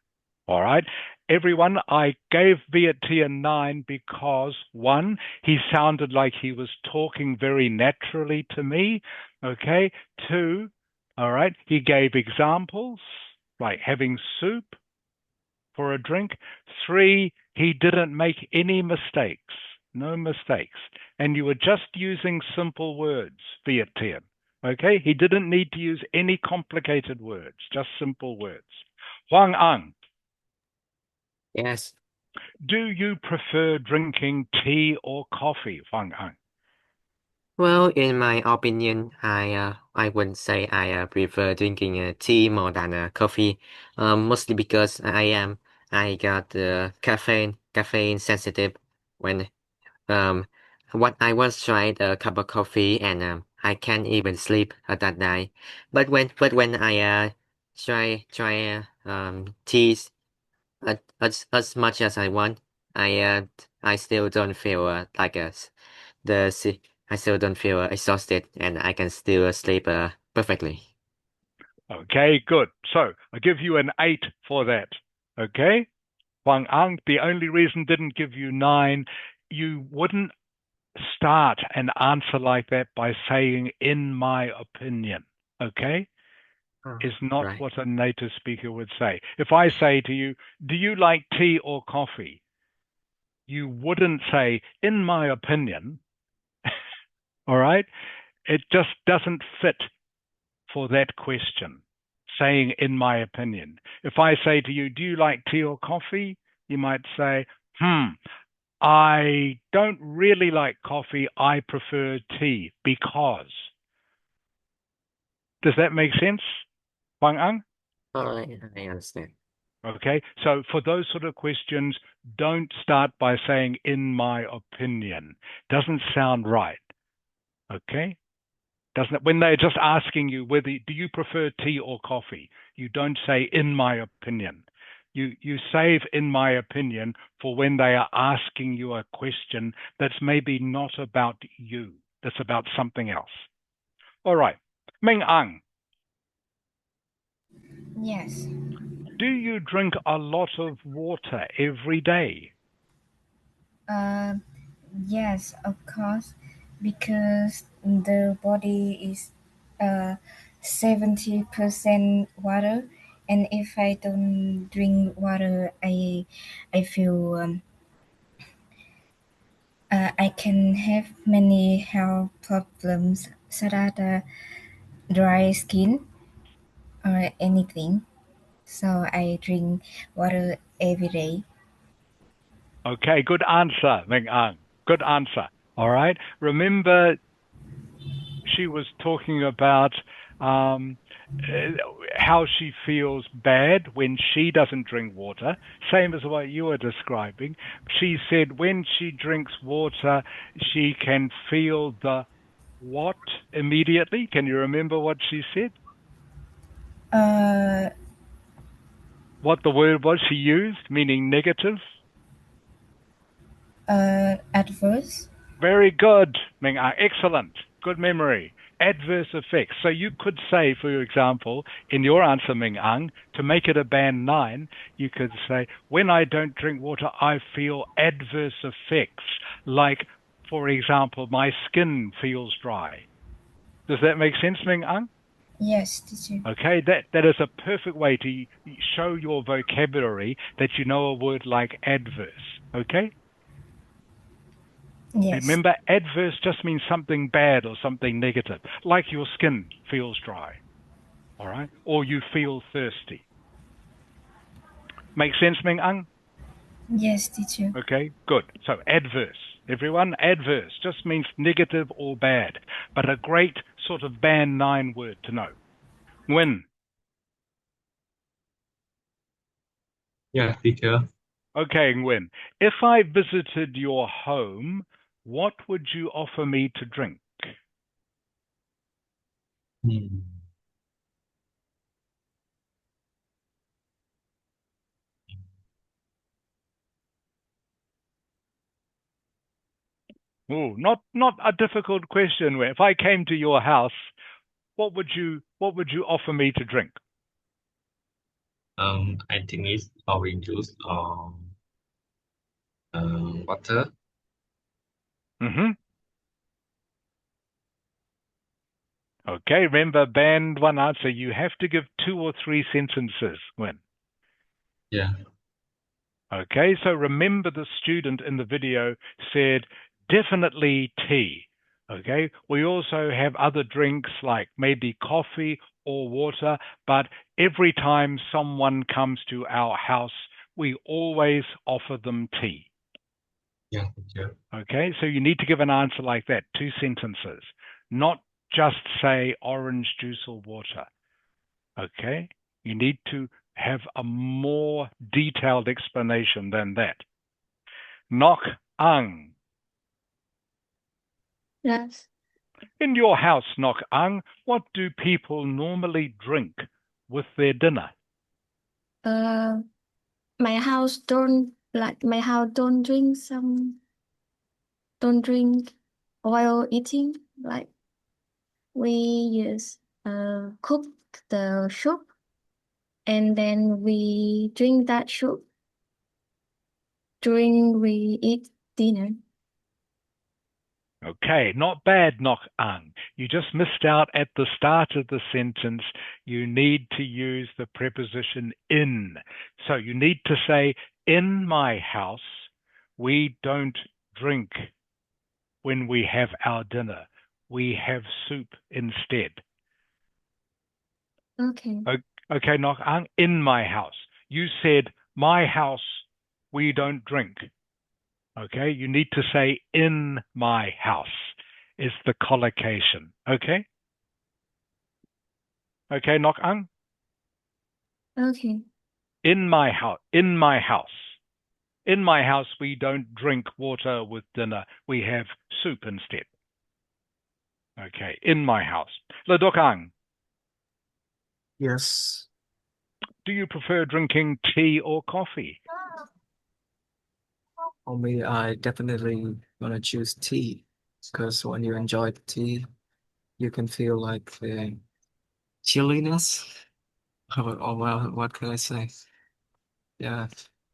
All right. Everyone, I gave Vientiane 9 because, one, he sounded like he was talking very naturally to me. Okay. Two, all right, he gave examples, like having soup for a drink. Three, he didn't make any mistakes. No mistakes. And you were just using simple words, Vientiane. Okay? He didn't need to use any complicated words, just simple words. Huang Ang, Yes. do you prefer drinking tea or coffee, Huang Ang? Well, in my opinion, I would say I prefer drinking tea more than coffee. Mostly because I got caffeine sensitive when what I once tried a cup of coffee and I can't even sleep at that night. But when I try teas as much as I want, I still don't feel the se- I still don't feel exhausted and I can still sleep perfectly. Okay, good. So I give you an 8 for that. Okay? Huang Ang, the only reason didn't give you 9, you wouldn't start an answer like that by saying, in my opinion. Okay? Is not Right. what a native speaker would say. If I say to you, do you like tea or coffee? You wouldn't say, in my opinion. All right? It just doesn't fit for that question, saying, in my opinion. If I say to you, do you like tea or coffee? You might say, I don't really like coffee. I prefer tea because. Does that make sense, Bang Ang? Oh, I understand. Okay, so for those sort of questions, don't start by saying, in my opinion. Doesn't sound right. Okay? Doesn't it? When they're just asking you whether do you prefer tea or coffee, you don't say, in my opinion. You save in my opinion for when they are asking you a question that's maybe not about you, that's about something else. All right. Ming Ang, Yes. do you drink a lot of water every day? Yes, of course, because the body is 70% water, and if I don't drink water, I feel I can have many health problems such as dry skin or anything. So I drink water every day. Okay, good answer, Ming Ang. Good answer. All right. Remember, she was talking about um, how she feels bad when she doesn't drink water, same as what you were describing. She said when she drinks water, she can feel the what immediately? Can you remember what she said? Uh, What the word was she used, meaning negative? Adverse. Very good, Ming Ah. Excellent. Good memory. Adverse effects. So you could say, for example, in your answer, Ming Ang, to make it a band 9, you could say, when I don't drink water, I feel adverse effects. Like, for example, my skin feels dry. Does that make sense, Ming Ang? Yes, teacher. Okay, that is a perfect way to show your vocabulary that you know a word like adverse. Okay? Yes. Remember, adverse just means something bad or something negative, like your skin feels dry, all right? Or you feel thirsty. Make sense, Ming Ang? Yes, teacher. Okay, good. So adverse. Everyone, adverse just means negative or bad, but a great sort of band 9 word to know. When? Yeah, teacher. Okay, Nguyen. If I visited your home, what would you offer me to drink? Hmm. Oh, not a difficult question. If I came to your house, what would you offer me to drink? I think it's orange juice or water. Mm-hmm. Okay, remember band 1 answer. You have to give 2 or 3 sentences, When? Yeah. Okay, so remember the student in the video said definitely tea. Okay, we also have other drinks like maybe coffee or water, but every time someone comes to our house, we always offer them tea. Yeah, teacher. Okay, so you need to give an answer like that, 2 sentences, not just say orange juice or water. Okay, you need to have a more detailed explanation than that. Nok Ang. Yes. In your house, Nok Ang, what do people normally drink with their dinner? My house don't don't drink while eating. Like we use cook the soup and then we drink that soup during we eat dinner. Okay, not bad, Nok Ang. You just missed out at the start of the sentence. You need to use the preposition in. So you need to say, in my house, we don't drink when we have our dinner. We have soup instead. Okay. Okay, Nok Ang, in my house. You said, my house, we don't drink. Okay, you need to say in my house is the collocation. Okay? Okay, Nok Ang? Okay. In my house. In my house. In my house, we don't drink water with dinner. We have soup instead. Okay, in my house. Le Dok Ang, Yes. do you prefer drinking tea or coffee? For me, I definitely gonna choose tea because when you enjoy the tea, you can feel like the chilliness. Or well, what can I say? Yeah,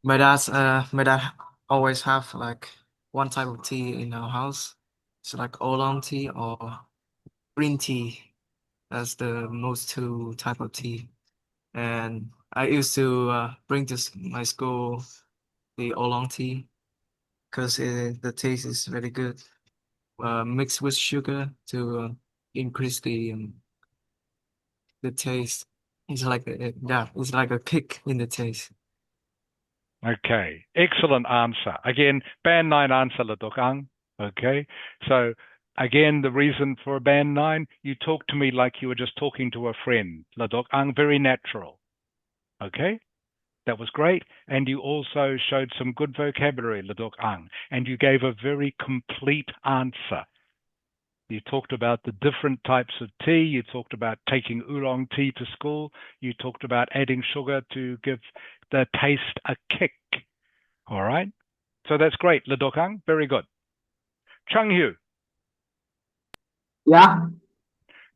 my dad always have like one type of tea in our house. It's like oolong tea or green tea. That's the most two type of tea. And I used to bring to my school the oolong tea because the taste is very good. Mixed with sugar to increase the taste. It's like yeah, it's like a kick in the taste. Okay, excellent answer. Again, band 9 answer, Le Dok Ang. Okay, so again, the reason for a band 9, you talk to me like you were just talking to a friend. Le Dok Ang, very natural. Okay, that was great. And you also showed some good vocabulary, Le Dok Ang, and you gave a very complete answer. You talked about the different types of tea. You talked about taking oolong tea to school. You talked about adding sugar to give the taste a kick. All right. So that's great, Le Dok Ang. Very good. Chung Hu. Yeah.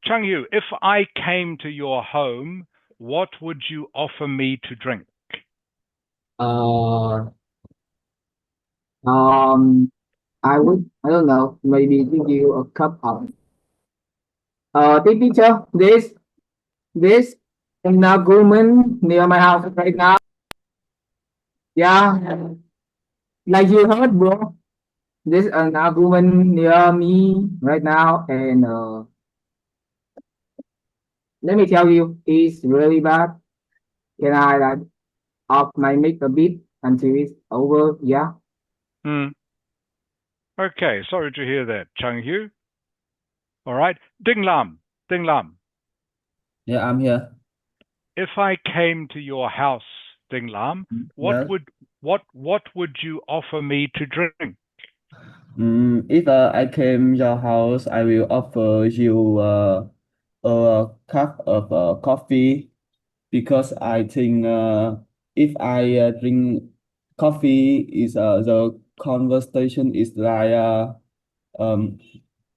Chung Hu, if I came to your home, what would you offer me to drink? Uh, I don't know, maybe give you a cup of, teacher, this an argument near my house right now. Yeah, like you heard, bro. There's an argument near me right now, and let me tell you, it's really bad. Can I like off my mic a bit until it's over? Yeah. Okay, sorry to hear that, Chung Hu. All right. Ding Lam. Ding Lam. Yeah, I'm here. If I came to your house, Ding Lam, what Yes. would you offer me to drink? If I came your house, I will offer you a cup of coffee because I think if I drink coffee, is the conversation is like um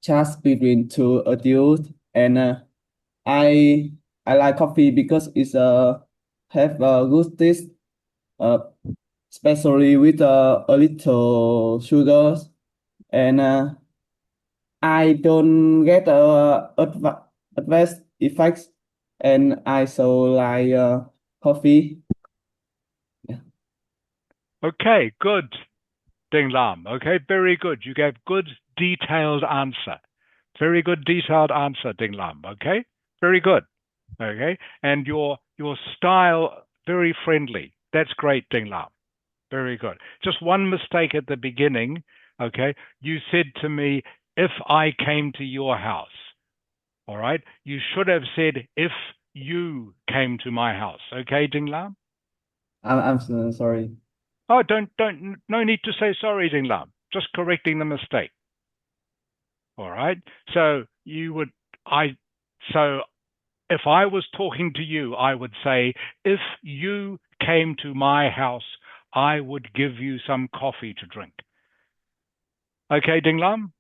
chat between two adults, and I I like coffee because it's have a good taste, uh especially with a little sugars, and I don't get adverse effects, and I so like coffee. Yeah. Okay, good, Ding Lam. Okay, very good. You gave good, detailed answer. Very good, detailed answer, Ding Lam. Okay, very good. Okay, and your style very friendly. That's great, Ding Lam. Very good. Just one mistake at the beginning. Okay, you said to me, if I came to your house. All right, you should have said if you came to my house. Okay, Ding Lam. I'm so sorry. Oh, no need to say sorry, Ding Lam. Just correcting the mistake. All right. So so if I was talking to you, I would say, if you came to my house, I would give you some coffee to drink. Okay, Ding Lam?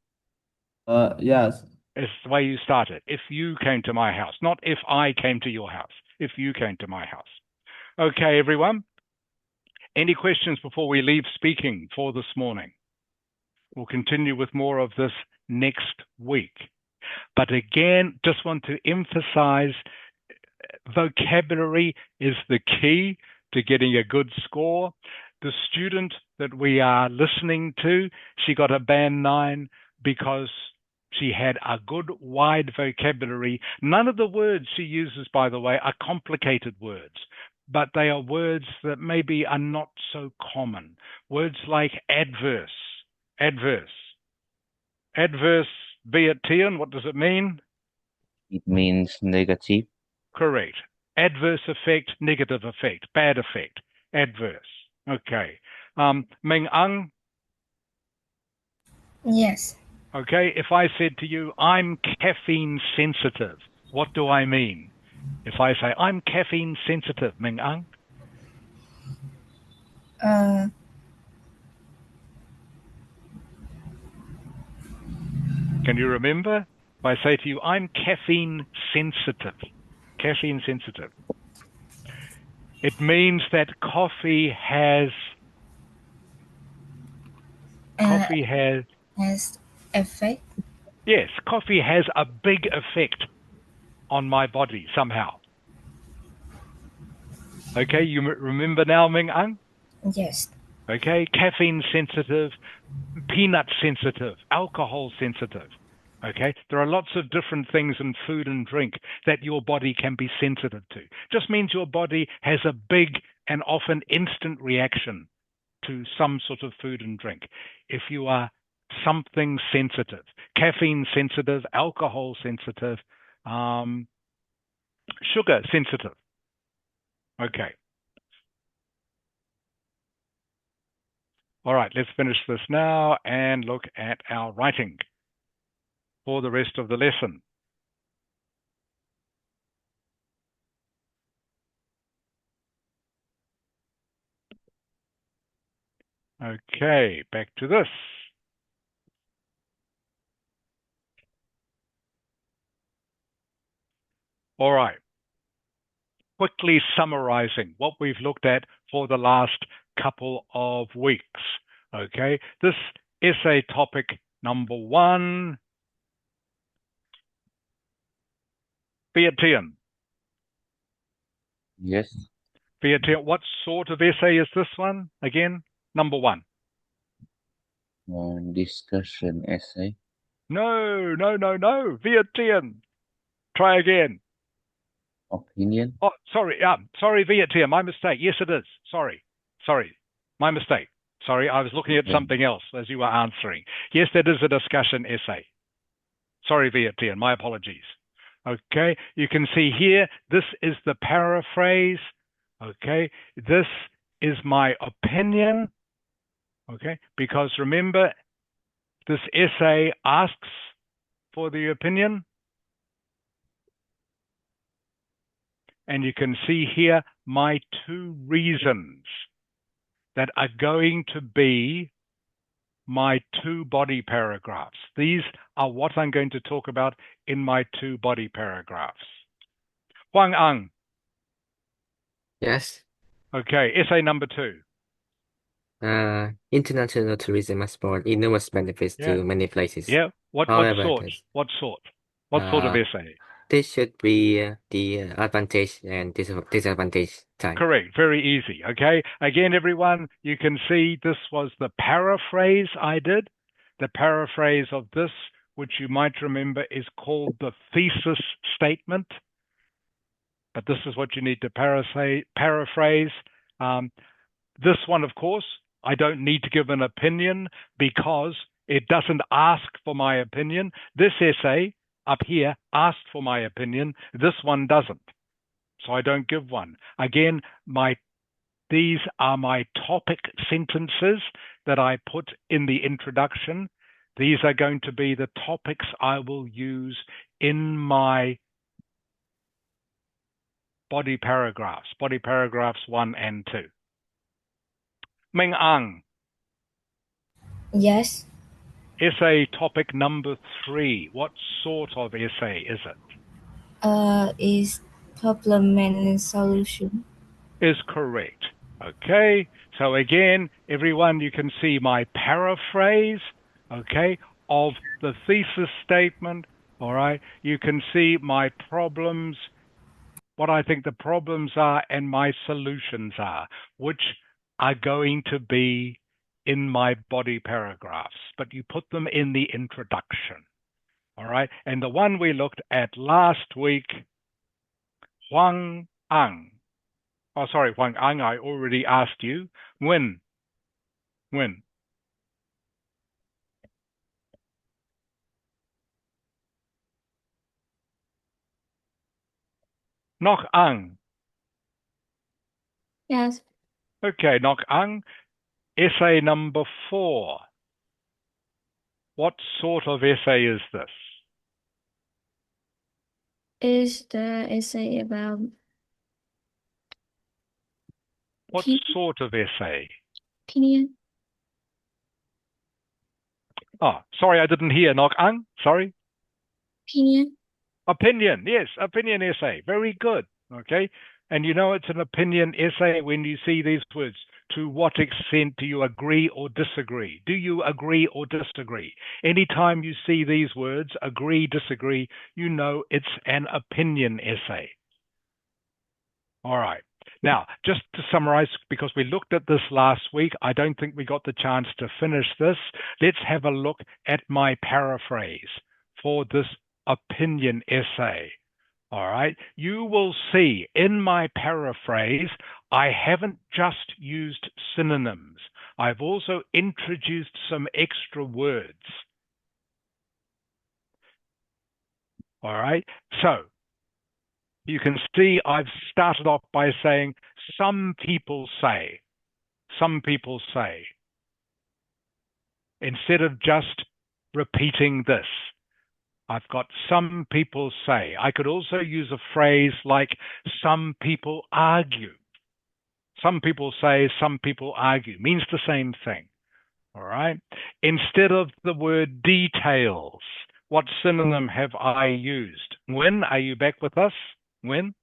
Yes. It's the way you start it. If you came to my house, not if I came to your house. If you came to my house. Okay, everyone. Any questions before we leave speaking for this morning? We'll continue with more of this next week. But again, just want to emphasize vocabulary is the key to getting a good score. The student that we are listening to, she got a band 9 because she had a good wide vocabulary. None of the words she uses, by the way, are complicated words, but they are words that maybe are not so common. Words like adverse, Adverse. Adverse Vietnam, what does it mean? It means negative. Correct. Adverse effect, negative effect, bad effect, adverse. Okay. Ming Ang, Yes. okay, if I said to you, I'm caffeine sensitive, what do I mean? If I say, I'm caffeine sensitive, Ming Ang, Uh, can you remember? If I say to you, I'm caffeine sensitive, it means that coffee has has effect. yes, coffee has a big effect on my body somehow. Okay, you remember now, Ming Ang? Yes. Okay, caffeine sensitive, peanut sensitive, alcohol sensitive. Okay, there are lots of different things in food and drink that your body can be sensitive to. Just means your body has a big and often instant reaction to some sort of food and drink. If you are something sensitive, caffeine sensitive, alcohol sensitive, sugar sensitive. Okay. All right, let's finish this now and look at our writing for the rest of the lesson. Okay, back to this. All right. Quickly summarizing what we've looked at for the last couple of weeks. Okay, this essay topic number 1, Vietnam. Yes. Vietnam, what sort of essay is this one? Again, number 1. Discussion essay. No. Vietnam. Try again. Opinion. Oh, sorry, Vietnam. My mistake. Yes, it is. Sorry. My mistake. Sorry, I was looking at something else as you were answering. Yes, that is a discussion essay. Sorry, Vietnam. My apologies. Okay, you can see here, this is the paraphrase. Okay, this is my opinion. Okay, because remember, this essay asks for the opinion. And you can see here my 2 reasons that are going to be my 2 body paragraphs. These are what I'm going to talk about in my 2 body paragraphs. Huang Ang. Yes. Okay, essay number 2. International tourism has brought enormous benefits to many places. Yeah. What However, sort? What sort of essay? This should be the advantage and disadvantage type. Correct. Very easy. Okay. Again, everyone, you can see this was the paraphrase I did. The paraphrase of this, which you might remember, is called the thesis statement. But this is what you need to paraphrase. This one, of course, I don't need to give an opinion because it doesn't ask for my opinion. This essay up here asked for my opinion. This one doesn't. So I don't give one. Again, these are my topic sentences that I put in the introduction. These are going to be the topics I will use in my body paragraphs 1 and 2. Ming Ang. Yes. Essay topic number 3. What sort of essay is it? Is problem and solution. Is correct. Okay, so again, everyone, you can see my paraphrase, okay, of the thesis statement. All right, you can see my problems, what I think the problems are, and my solutions are, which are going to be in my body paragraphs, but you put them in the introduction. All right, and the one we looked at last week, Huang Ang. Oh, sorry, Huang Ang, I already asked you. When? Nok Ang. Yes. Okay, Nok Ang. Essay number 4. What sort of essay is this? Is the essay about What sort of essay? opinion? Oh, sorry, I didn't hear. Nok Ang, sorry. Opinion? Opinion, yes, opinion essay. Very good, okay? And you know it's an opinion essay when you see these words. To what extent do you agree or disagree? Do you agree or disagree? Anytime you see these words, agree, disagree, you know it's an opinion essay. All right. Now, just to summarize, because we looked at this last week, I don't think we got the chance to finish this. Let's have a look at my paraphrase for this opinion essay. All right. You will see in my paraphrase, I haven't just used synonyms. I've also introduced some extra words. All right. So you can see I've started off by saying, some people say, instead of just repeating this. I've got some people say. I could also use a phrase like some people argue. Some people say, some people argue. Means the same thing. All right. Instead of the word details, what synonym have I used? When? Are you back with us? When?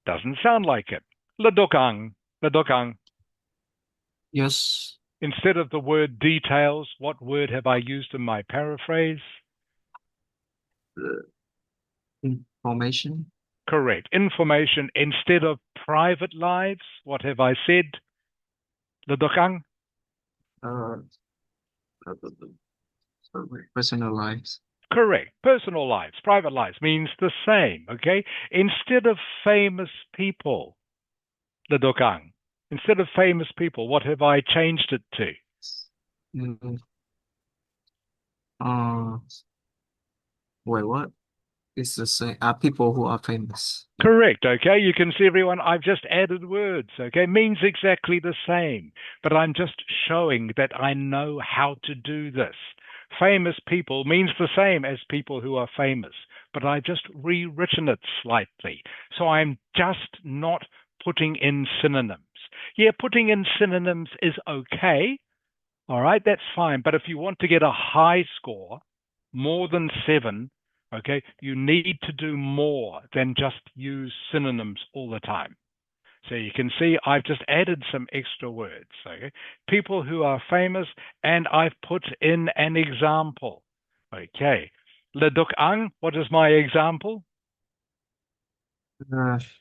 Doesn't sound like it. Ledokang. Ledokang. Yes. Instead of the word details, what word have I used in my paraphrase? Information. Correct. Information. Instead of private lives, what have I said? Ledokang? Personal lives. Correct. Personal lives, private lives means the same, okay? Instead of famous people, Ledokang. Instead of famous people, what have I changed it to? Wait, what? It's the same. People who are famous. Correct, okay? You can see, everyone, I've just added words, okay? Means exactly the same, but I'm just showing that I know how to do this. Famous people means the same as people who are famous, but I've just rewritten it slightly. So I'm just not putting in synonyms. Yeah, putting in synonyms is okay. All right, that's fine. But if you want to get a high score, more than 7, okay, you need to do more than just use synonyms all the time. So you can see I've just added some extra words. Okay, people who are famous, and I've put in an example. Okay, Leduk Ang, what is my example?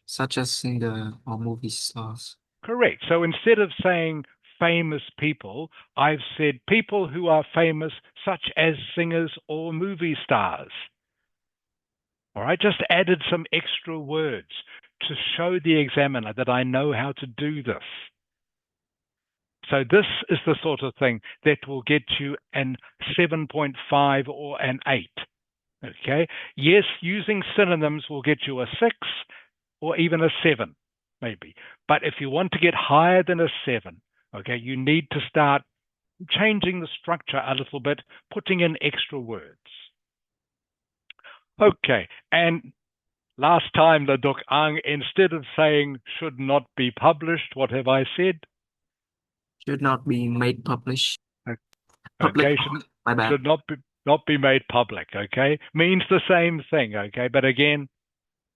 Such as singer or movie stars. Correct. So instead of saying famous people, I've said people who are famous, such as singers or movie stars. All right, just added some extra words to show the examiner that I know how to do this. So this is the sort of thing that will get you an 7.5 or an 8. Okay. Yes, using synonyms will get you a 6 or even a 7, maybe. But if you want to get higher than a 7, okay, you need to start changing the structure a little bit, putting in extra words. Okay, and last time, the Duk Ang, instead of saying should not be published, what have I said? Should not be made published. Okay, My bad. should not be made public, okay? Means the same thing, okay? But again,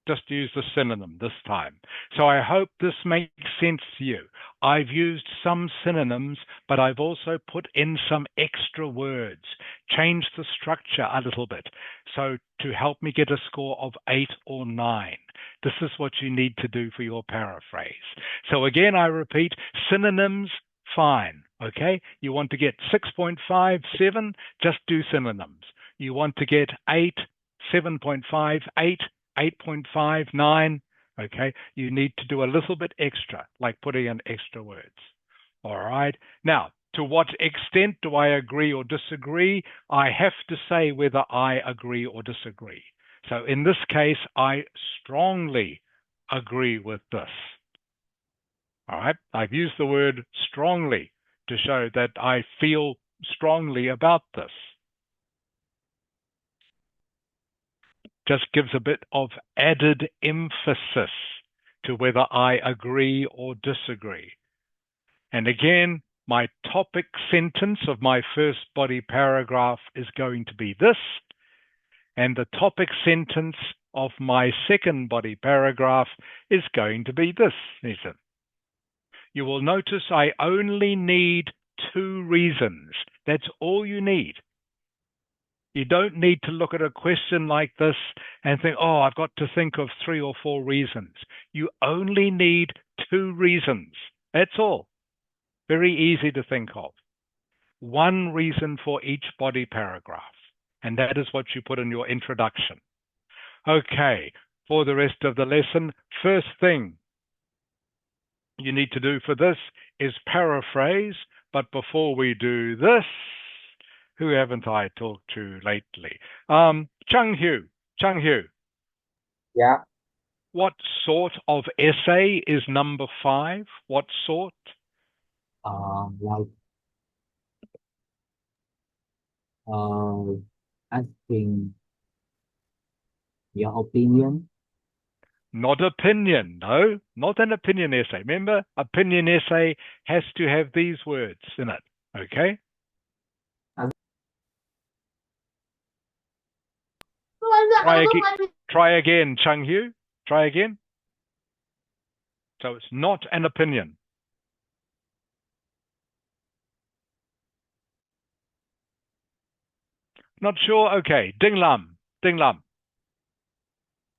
just use the synonym this time. So I hope this makes sense to you. I've used some synonyms, but I've also put in some extra words, changed the structure a little bit, so to help me get a score of 8 or 9. This is what you need to do for your paraphrase. So again, I repeat, synonyms, fine, okay? You want to get 6.5, 7, just do synonyms. You want to get 8, 7.5, 8, 8.5, 9, okay? You need to do a little bit extra, like putting in extra words. All right. Now, To what extent do I agree or disagree? I have to say whether I agree or disagree. So in this case, I strongly agree with this. All right, I've used the word strongly to show that I feel strongly about this. Just gives a bit of added emphasis to whether I agree or disagree. And again, my topic sentence of my first body paragraph is going to be this, and the topic sentence of my second body paragraph is going to be this. Listen. You will notice I only need 2 reasons. That's all you need. You don't need to look at a question like this and think, oh, I've got to think of 3 or 4 reasons. You only need 2 reasons. That's all. Very easy to think of. 1 reason for each body paragraph. And that is what you put in your introduction. Okay, for the rest of the lesson, first thing you need to do for this is paraphrase. But before we do this, who haven't I talked to lately? Chung Hu, Yeah. what sort of essay is number 5? What sort? Like asking your opinion. Not opinion, no, not an opinion essay. Remember, opinion essay has to have these words in it, okay? Try again, Chung Hu. Try again. So it's not an opinion. Not sure? Okay. Ding Lam.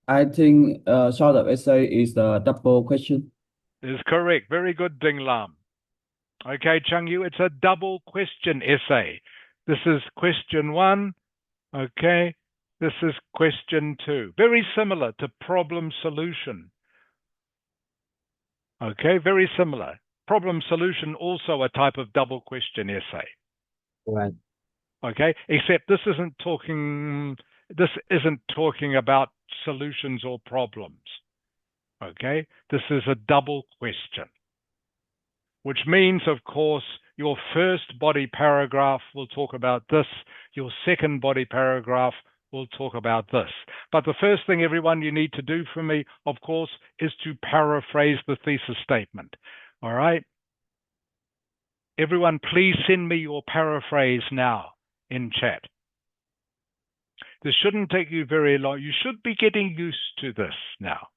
I think sort of essay is the double question. Is correct. Very good, Ding Lam. Okay, Chung Yu, it's a double question essay. This is question 1. Okay. This is question 2. Very similar to problem solution. Okay, very similar. Problem solution, also a type of double question essay. Right. Okay, except this isn't talking about solutions or problems. Okay, this is a double question, which means, of course, your first body paragraph will talk about this, your second body paragraph will talk about this. But the first thing, everyone, you need to do for me, of course, is to paraphrase the thesis statement. All right? Everyone, please send me your paraphrase now in chat. This shouldn't take you very long. You should be getting used to this now.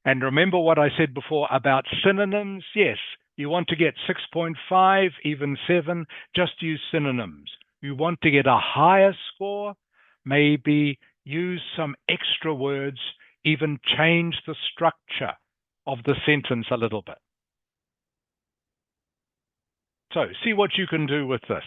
And remember what I said before about synonyms? Yes, you want to get 6.5, even 7, just use synonyms. You want to get a higher score, maybe use some extra words, even change the structure of the sentence a little bit. So see what you can do with this.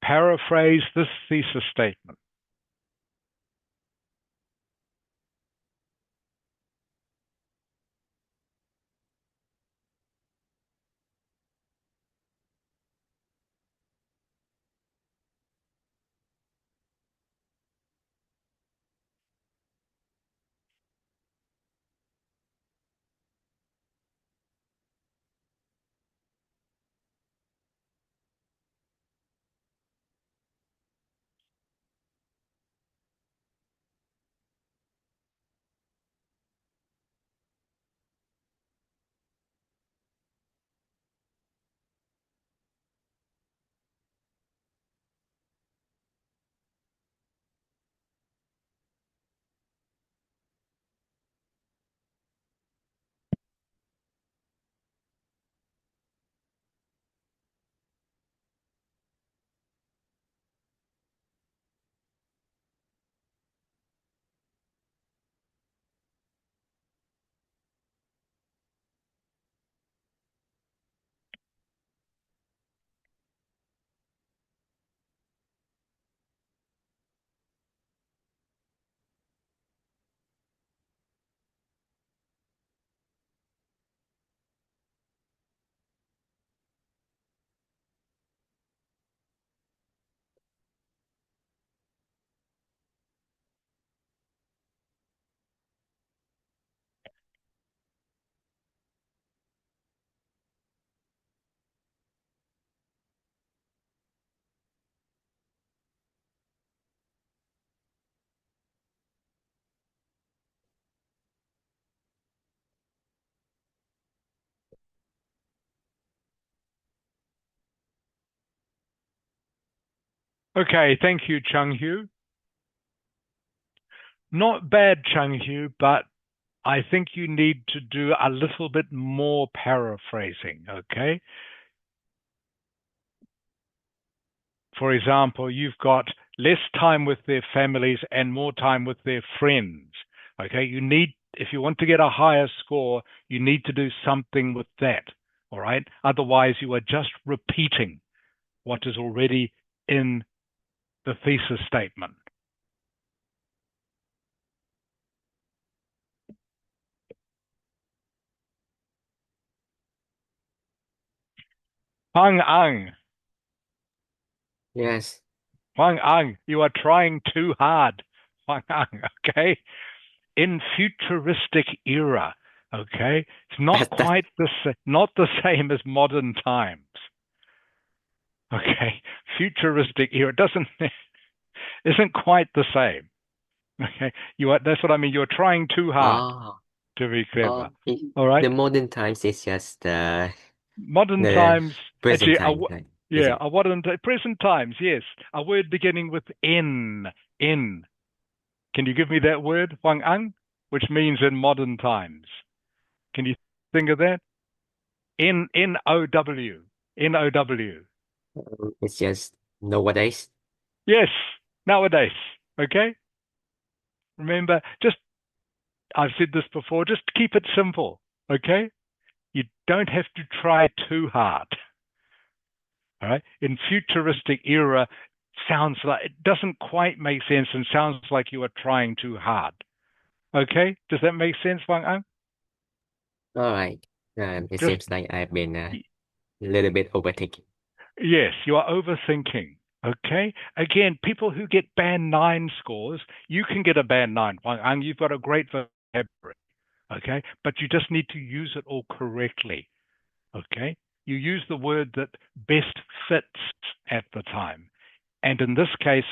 Paraphrase this thesis statement. Okay, thank you, Chung Hu. Not bad, Chung Hu, but I think you need to do a little bit more paraphrasing, okay? For example, you've got less time with their families and more time with their friends, okay? If you want to get a higher score, you need to do something with that, all right? Otherwise, you are just repeating what is already in the thesis statement. Huang Ang. Yes. Huang Ang, you are trying too hard. Huang Ang, okay? In futuristic era, okay? It's not quite not the same as modern times. Okay, futuristic era isn't quite the same. Okay, that's what I mean. You're trying too hard to be clever. All right. The modern times is just modern the times. present Actually, time. present times. Yes, a word beginning with N. N. Can you give me that word, Huang Ang, which means in modern times? Can you think of that? N-O-W. N-O-W. It's just nowadays. Yes, nowadays. Okay? Remember, I've said this before, just keep it simple. Okay? You don't have to try too hard. All right? In futuristic era, sounds like it doesn't quite make sense and sounds like you are trying too hard. Okay? Does that make sense, Wang Ang? All right. It seems like I've been a little bit overthinking. Yes, you are overthinking. Okay? Again, people who get band 9 scores, you can get a band 9, Wang Ang. You've got a great vocabulary. Okay? But you just need to use it all correctly. Okay? You use the word that best fits at the time. And in this case,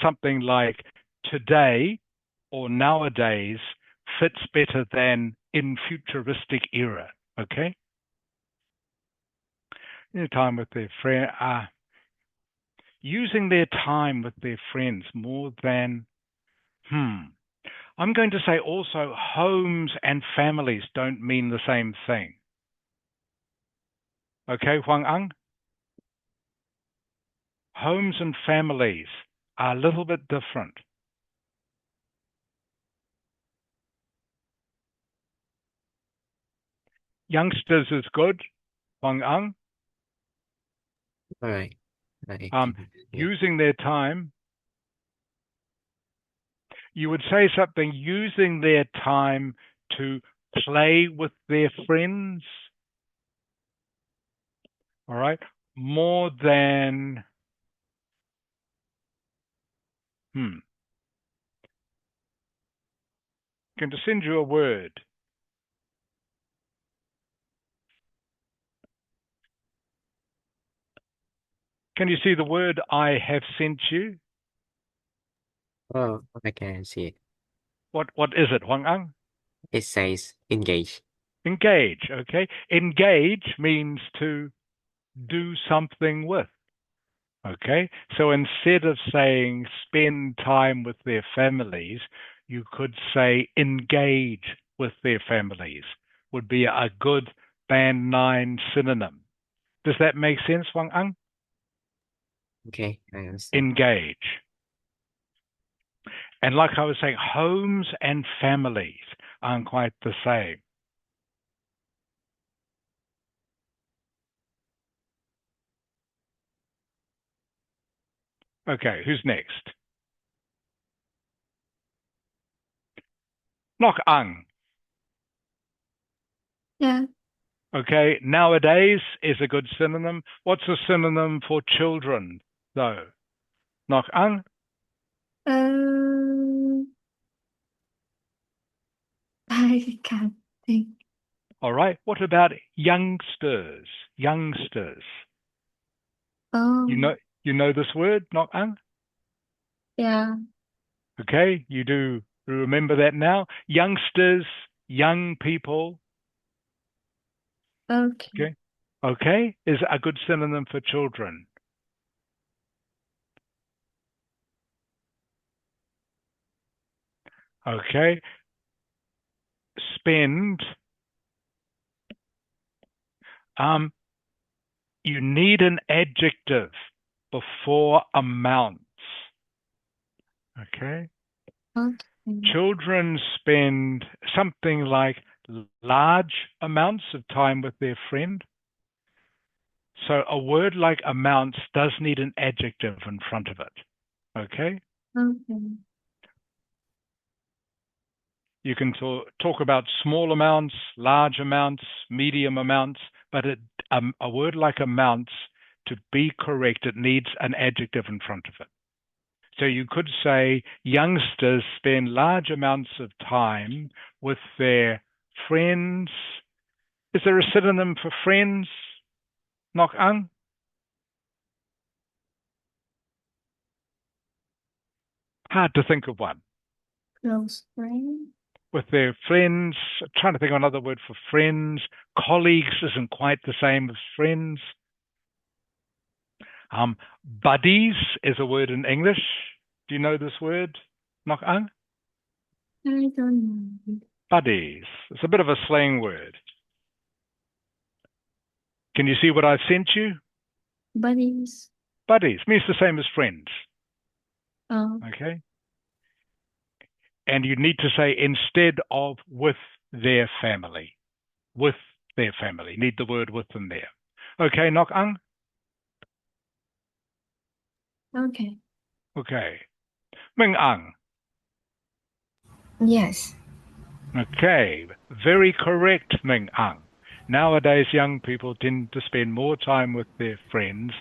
something like today or nowadays fits better than in futuristic era. Okay? Time with their friend, using their time with their friends more than, I'm going to say also homes and families don't mean the same thing. Okay, Huang Ang? Homes and families are a little bit different. Youngsters is good, Huang Ang. All right. Using their time, you would say something using their time to play with their friends. All right. More than, I'm going to send you a word. Can you see the word I have sent you? Oh, I can see it. What is it, Huang Ang? It says engage. Engage, okay. Engage means to do something with. Okay, so instead of saying spend time with their families, you could say engage with their families, would be a good band 9 synonym. Does that make sense, Wang Ang? Okay, I understand. Engage. And like I was saying, homes and families aren't quite the same. Okay, who's next? Nok Ang. Yeah. Okay, nowadays is a good synonym. What's a synonym for children, though? Nok Ang? I can't think. All right. What about youngsters? Youngsters. Oh. You know this word, Nok Ang? Yeah. Okay, you do remember that now? Youngsters, young people. Okay. Okay, is a good synonym for children. Okay. Spend. You need an adjective before amounts. Okay. Okay. Children spend something like large amounts of time with their friend. So a word like amounts does need an adjective in front of it. Okay? Okay. You can talk about small amounts, large amounts, medium amounts, but a word like amounts, to be correct, it needs an adjective in front of it. So you could say youngsters spend large amounts of time with their friends. Is there a synonym for friends? Nok Ang? Hard to think of one. Close friend. With their friends. I'm trying to think of another word for friends. Colleagues isn't quite the same as friends. Buddies is a word in English. Do you know this word, Nok Ang? I don't know. Buddies. It's a bit of a slang word. Can you see what I've sent you? Buddies. Buddies means the same as friends. Oh. Okay. And you need to say instead of with their family. With their family. Need the word with in there. Okay, Nok Ang? Okay. Okay. Ming Ang. Yes. Okay. Very correct, Ming Ang. Nowadays, young people tend to spend more time with their friends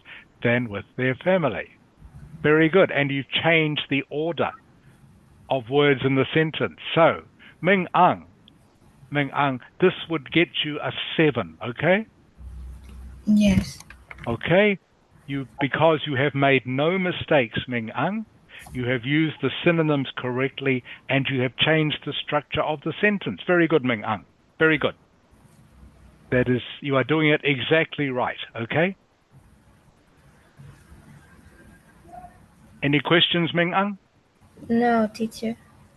than with their family. Very good. And you changed the order of words in the sentence. So, Ming Ang, this would get you a 7, okay? Yes. Okay? Because you have made no mistakes, Ming Ang, you have used the synonyms correctly and you have changed the structure of the sentence. Very good, Ming Ang. Very good. That is, you are doing it exactly right, okay? Any questions, Ming Ang? No, teacher.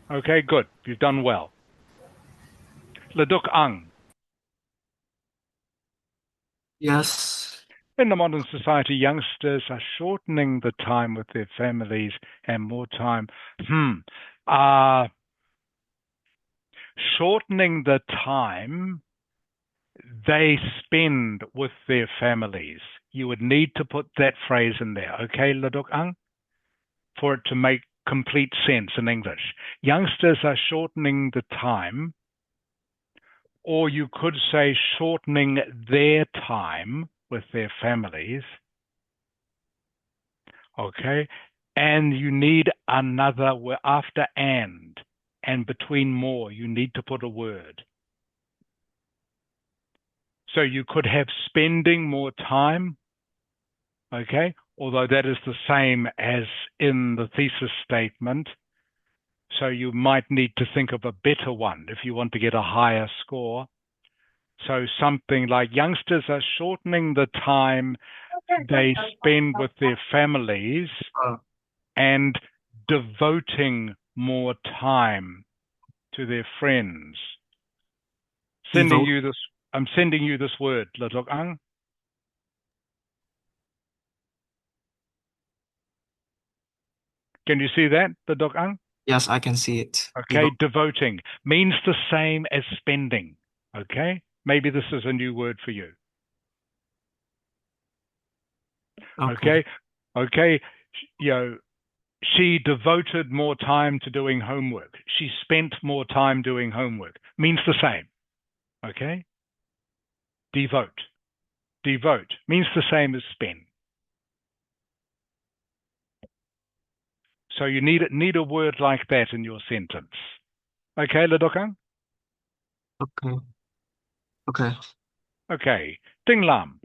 Okay, good. You've done well. Laduk Ang. Yes. In the modern society, youngsters are shortening the time with their families and more time. Shortening the time they spend with their families. You would need to put that phrase in there, okay, Laduk Ang? For it to make complete sense in English. Youngsters are shortening the time, or you could say shortening their time with their families. Okay, and you need another after and between more, you need to put a word. So you could have spending more time, okay, although that is the same as in the thesis statement. So you might need to think of a better one if you want to get a higher score. So something like youngsters are shortening the time they spend with their families and devoting more time to their friends. I'm sending you this word, Ladok Ang. Can you see that, Ladok Ang? Yes, I can see it. Okay, devoting means the same as spending. Okay, maybe this is a new word for you. Okay. She devoted more time to doing homework. She spent more time doing homework. Means the same. Okay? Devote. Devote means the same as spend. So you need a word like that in your sentence. Okay, Ladokang? Okay. Okay. Ding Lam.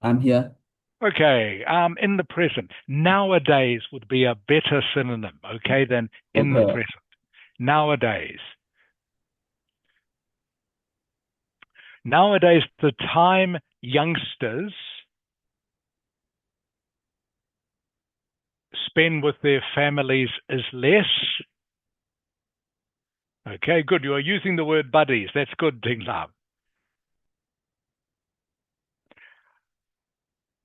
I'm here. Okay. In the present. Nowadays would be a better synonym, okay, than in the present. Nowadays. Nowadays, the time youngsters spend with their families is less. Okay, good. You are using the word buddies. That's good, Ding Lam.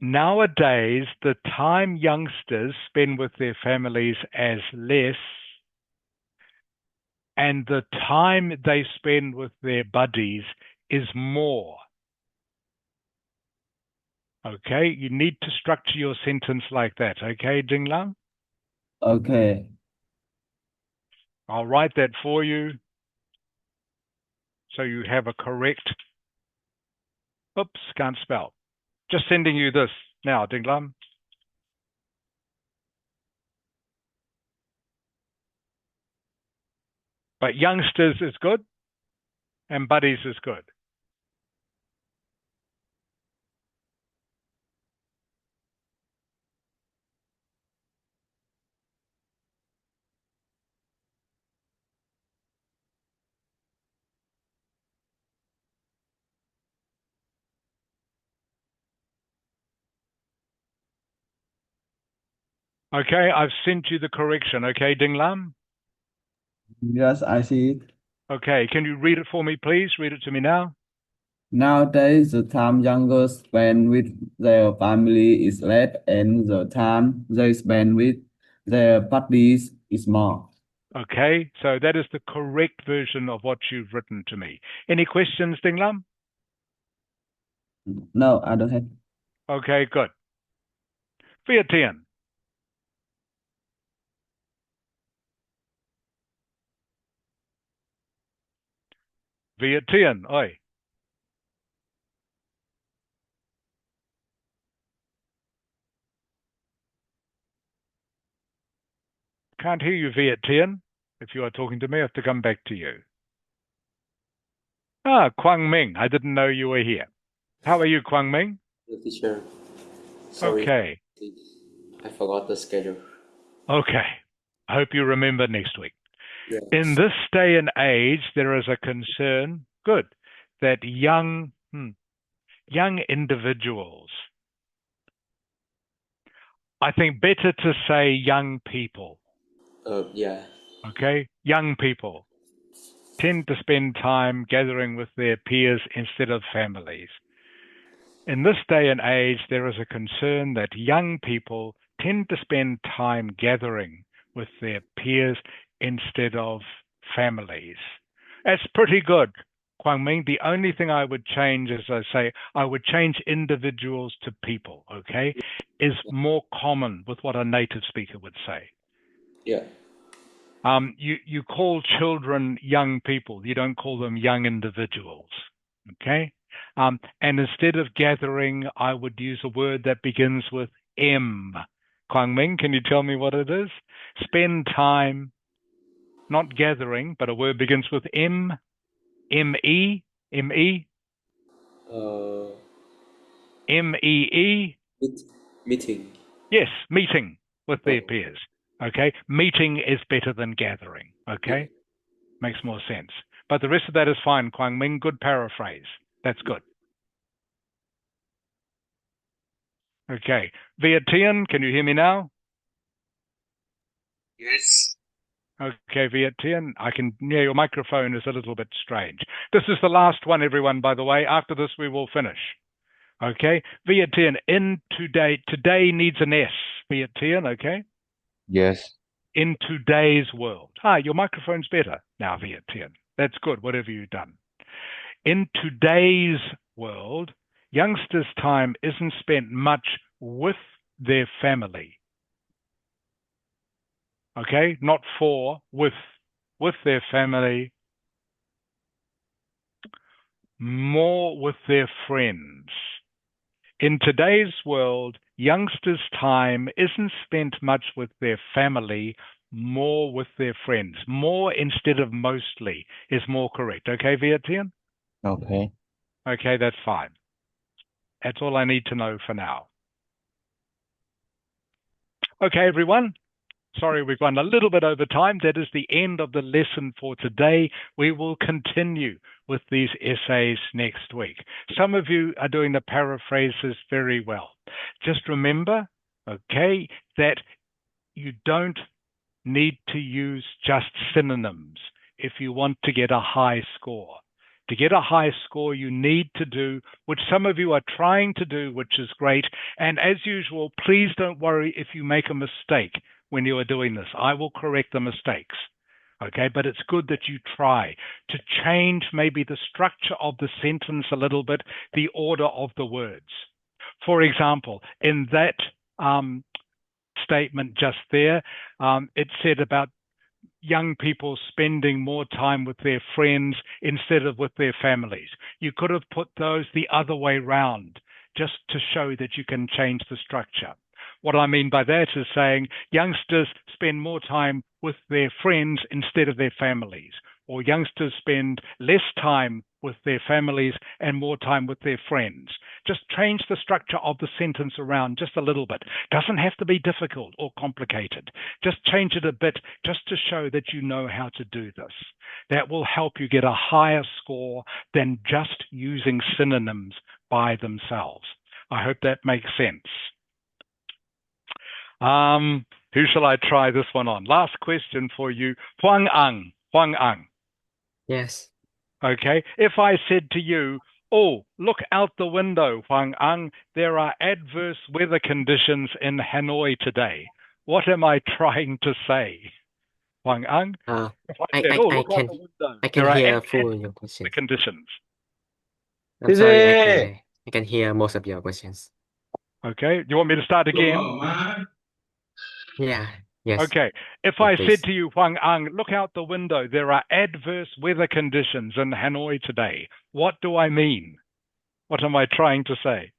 Nowadays, the time youngsters spend with their families is less, and the time they spend with their buddies is more. Okay, you need to structure your sentence like that. Okay, Ding Lam? Okay. I'll write that for you so you have a correct. Oops, can't spell. Just sending you this now, Ding Lam. But youngsters is good and buddies is good. Okay, I've sent you the correction. Okay, Ding Lam? Yes, I see it. Okay, can you read it for me, please? Read it to me now. Nowadays, the time youngers spend with their family is less, and the time they spend with their buddies is more. Okay, so that is the correct version of what you've written to me. Any questions, Ding Lam? No, I don't have. Okay, good. Viet Tien. Viet Tien, oi. Can't hear you, Viet Tien. If you are talking to me, I have to come back to you. Ah, Quang Ming. I didn't know you were here. How are you, Quang Ming? The teacher. Sorry. Okay. I forgot the schedule. Okay. I hope you remember next week. Yes. In this day and age, there is a concern, good, that young individuals, I think better to say young people. Yeah. Okay? Young people tend to spend time gathering with their peers instead of families. In this day and age, there is a concern that young people tend to spend time gathering with their peers instead of families. That's pretty good, Quang Ming. The only thing I would change is I would change individuals to people, okay? Is more common with what a native speaker would say. Yeah. You call children young people. You don't call them young individuals, okay? And instead of gathering, I would use a word that begins with M. Quang Ming, can you tell me what it is? Spend time, not gathering, but a word begins with M. M-E. M-E. M-E-E. Meeting. Yes, meeting with their peers. Okay, meeting is better than gathering. Okay, Yeah. makes more sense. But the rest of that is fine, Quang Ming. Good paraphrase. That's good. Okay, Viet Tien, can you hear me now? Yes. Okay, Viet Tien, I can. Yeah, your microphone is a little bit strange. This is the last one, everyone. By the way, after this we will finish. Okay, Viet Tien, in today. Today needs an S. Viet Tien, okay. Yes. In today's world. Hi, your microphone's better now, Viet Tien. That's good, whatever you've done. In today's world, youngsters' time isn't spent much with their family. Okay, not for, with their family, more with their friends. In today's world, youngsters' time isn't spent much with their family, more with their friends. More instead of mostly is more correct. Okay, Viet Tien? Okay. Okay, that's fine. That's all I need to know for now. Okay, everyone. Sorry, we've gone a little bit over time. That is the end of the lesson for today. We will continue with these essays next week. Some of you are doing the paraphrases very well. Just remember, okay, that you don't need to use just synonyms if you want to get a high score. To get a high score, you need to do, which some of you are trying to do, which is great. And as usual, please don't worry if you make a mistake when you are doing this. I will correct the mistakes. Okay, but it's good that you try to change maybe the structure of the sentence a little bit, the order of the words. For example, in that statement just there, it said about young people spending more time with their friends instead of with their families. You could have put those the other way round just to show that you can change the structure. What I mean by that is saying youngsters spend more time with their friends instead of their families, or youngsters spend less time with their families and more time with their friends. Just change the structure of the sentence around just a little bit. Doesn't have to be difficult or complicated. Just change it a bit just to show that you know how to do this. That will help you get a higher score than just using synonyms by themselves. I hope that makes sense. Who shall I try this one on? Last question for you. Huang Ang. Huang Ang. Yes. Okay. If I said to you, oh, look out the window, Huang Ang, there are adverse weather conditions in Hanoi today. What am I trying to say? Huang Ang? If I said, oh, look out the window, I can there are hear adverse full your questions. weather conditions. I'm sorry, I can hear most of your questions. Okay. You want me to start again? Yeah. Yes. Okay. If I said to you, Huang Ang, look out the window, there are adverse weather conditions in Hanoi today. What do I mean? What am I trying to say?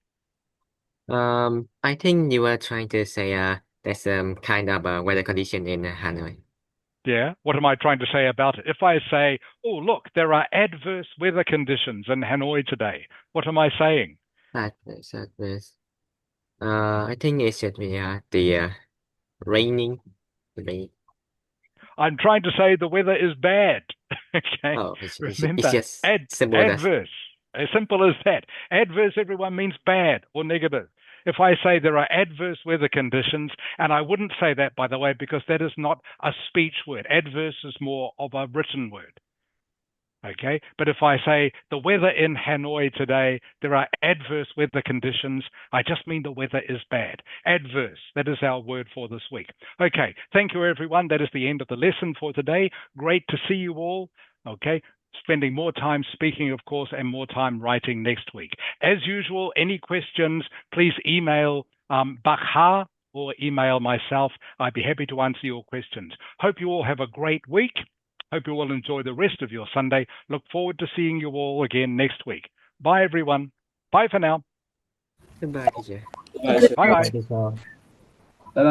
I think you were trying to say there's kind of a weather condition in Hanoi. Yeah. What am I trying to say about it? If I say, oh, look, there are adverse weather conditions in Hanoi today. What am I saying? Adverse. I think it should be the raining. I'm trying to say the weather is bad. Okay. Oh, it's Remember, just simple as adverse. As simple as that. Adverse, everyone means bad or negative. If I say there are adverse weather conditions, and I wouldn't say that, by the way, because that is not a speech word. Adverse is more of a written word. Okay, but if I say the weather in Hanoi today, there are adverse weather conditions, I just mean the weather is bad. Adverse, that is our word for this week. Okay, thank you everyone. That is the end of the lesson for today. Great to see you all. Okay, spending more time speaking, of course, and more time writing next week. As usual, any questions, please email Bakha or email myself. I'd be happy to answer your questions. Hope you all have a great week. Hope you will enjoy the rest of your Sunday. Look forward to seeing you all again next week. Bye, everyone. Bye for now. Goodbye, teacher. Bye-bye. Thank you, sir.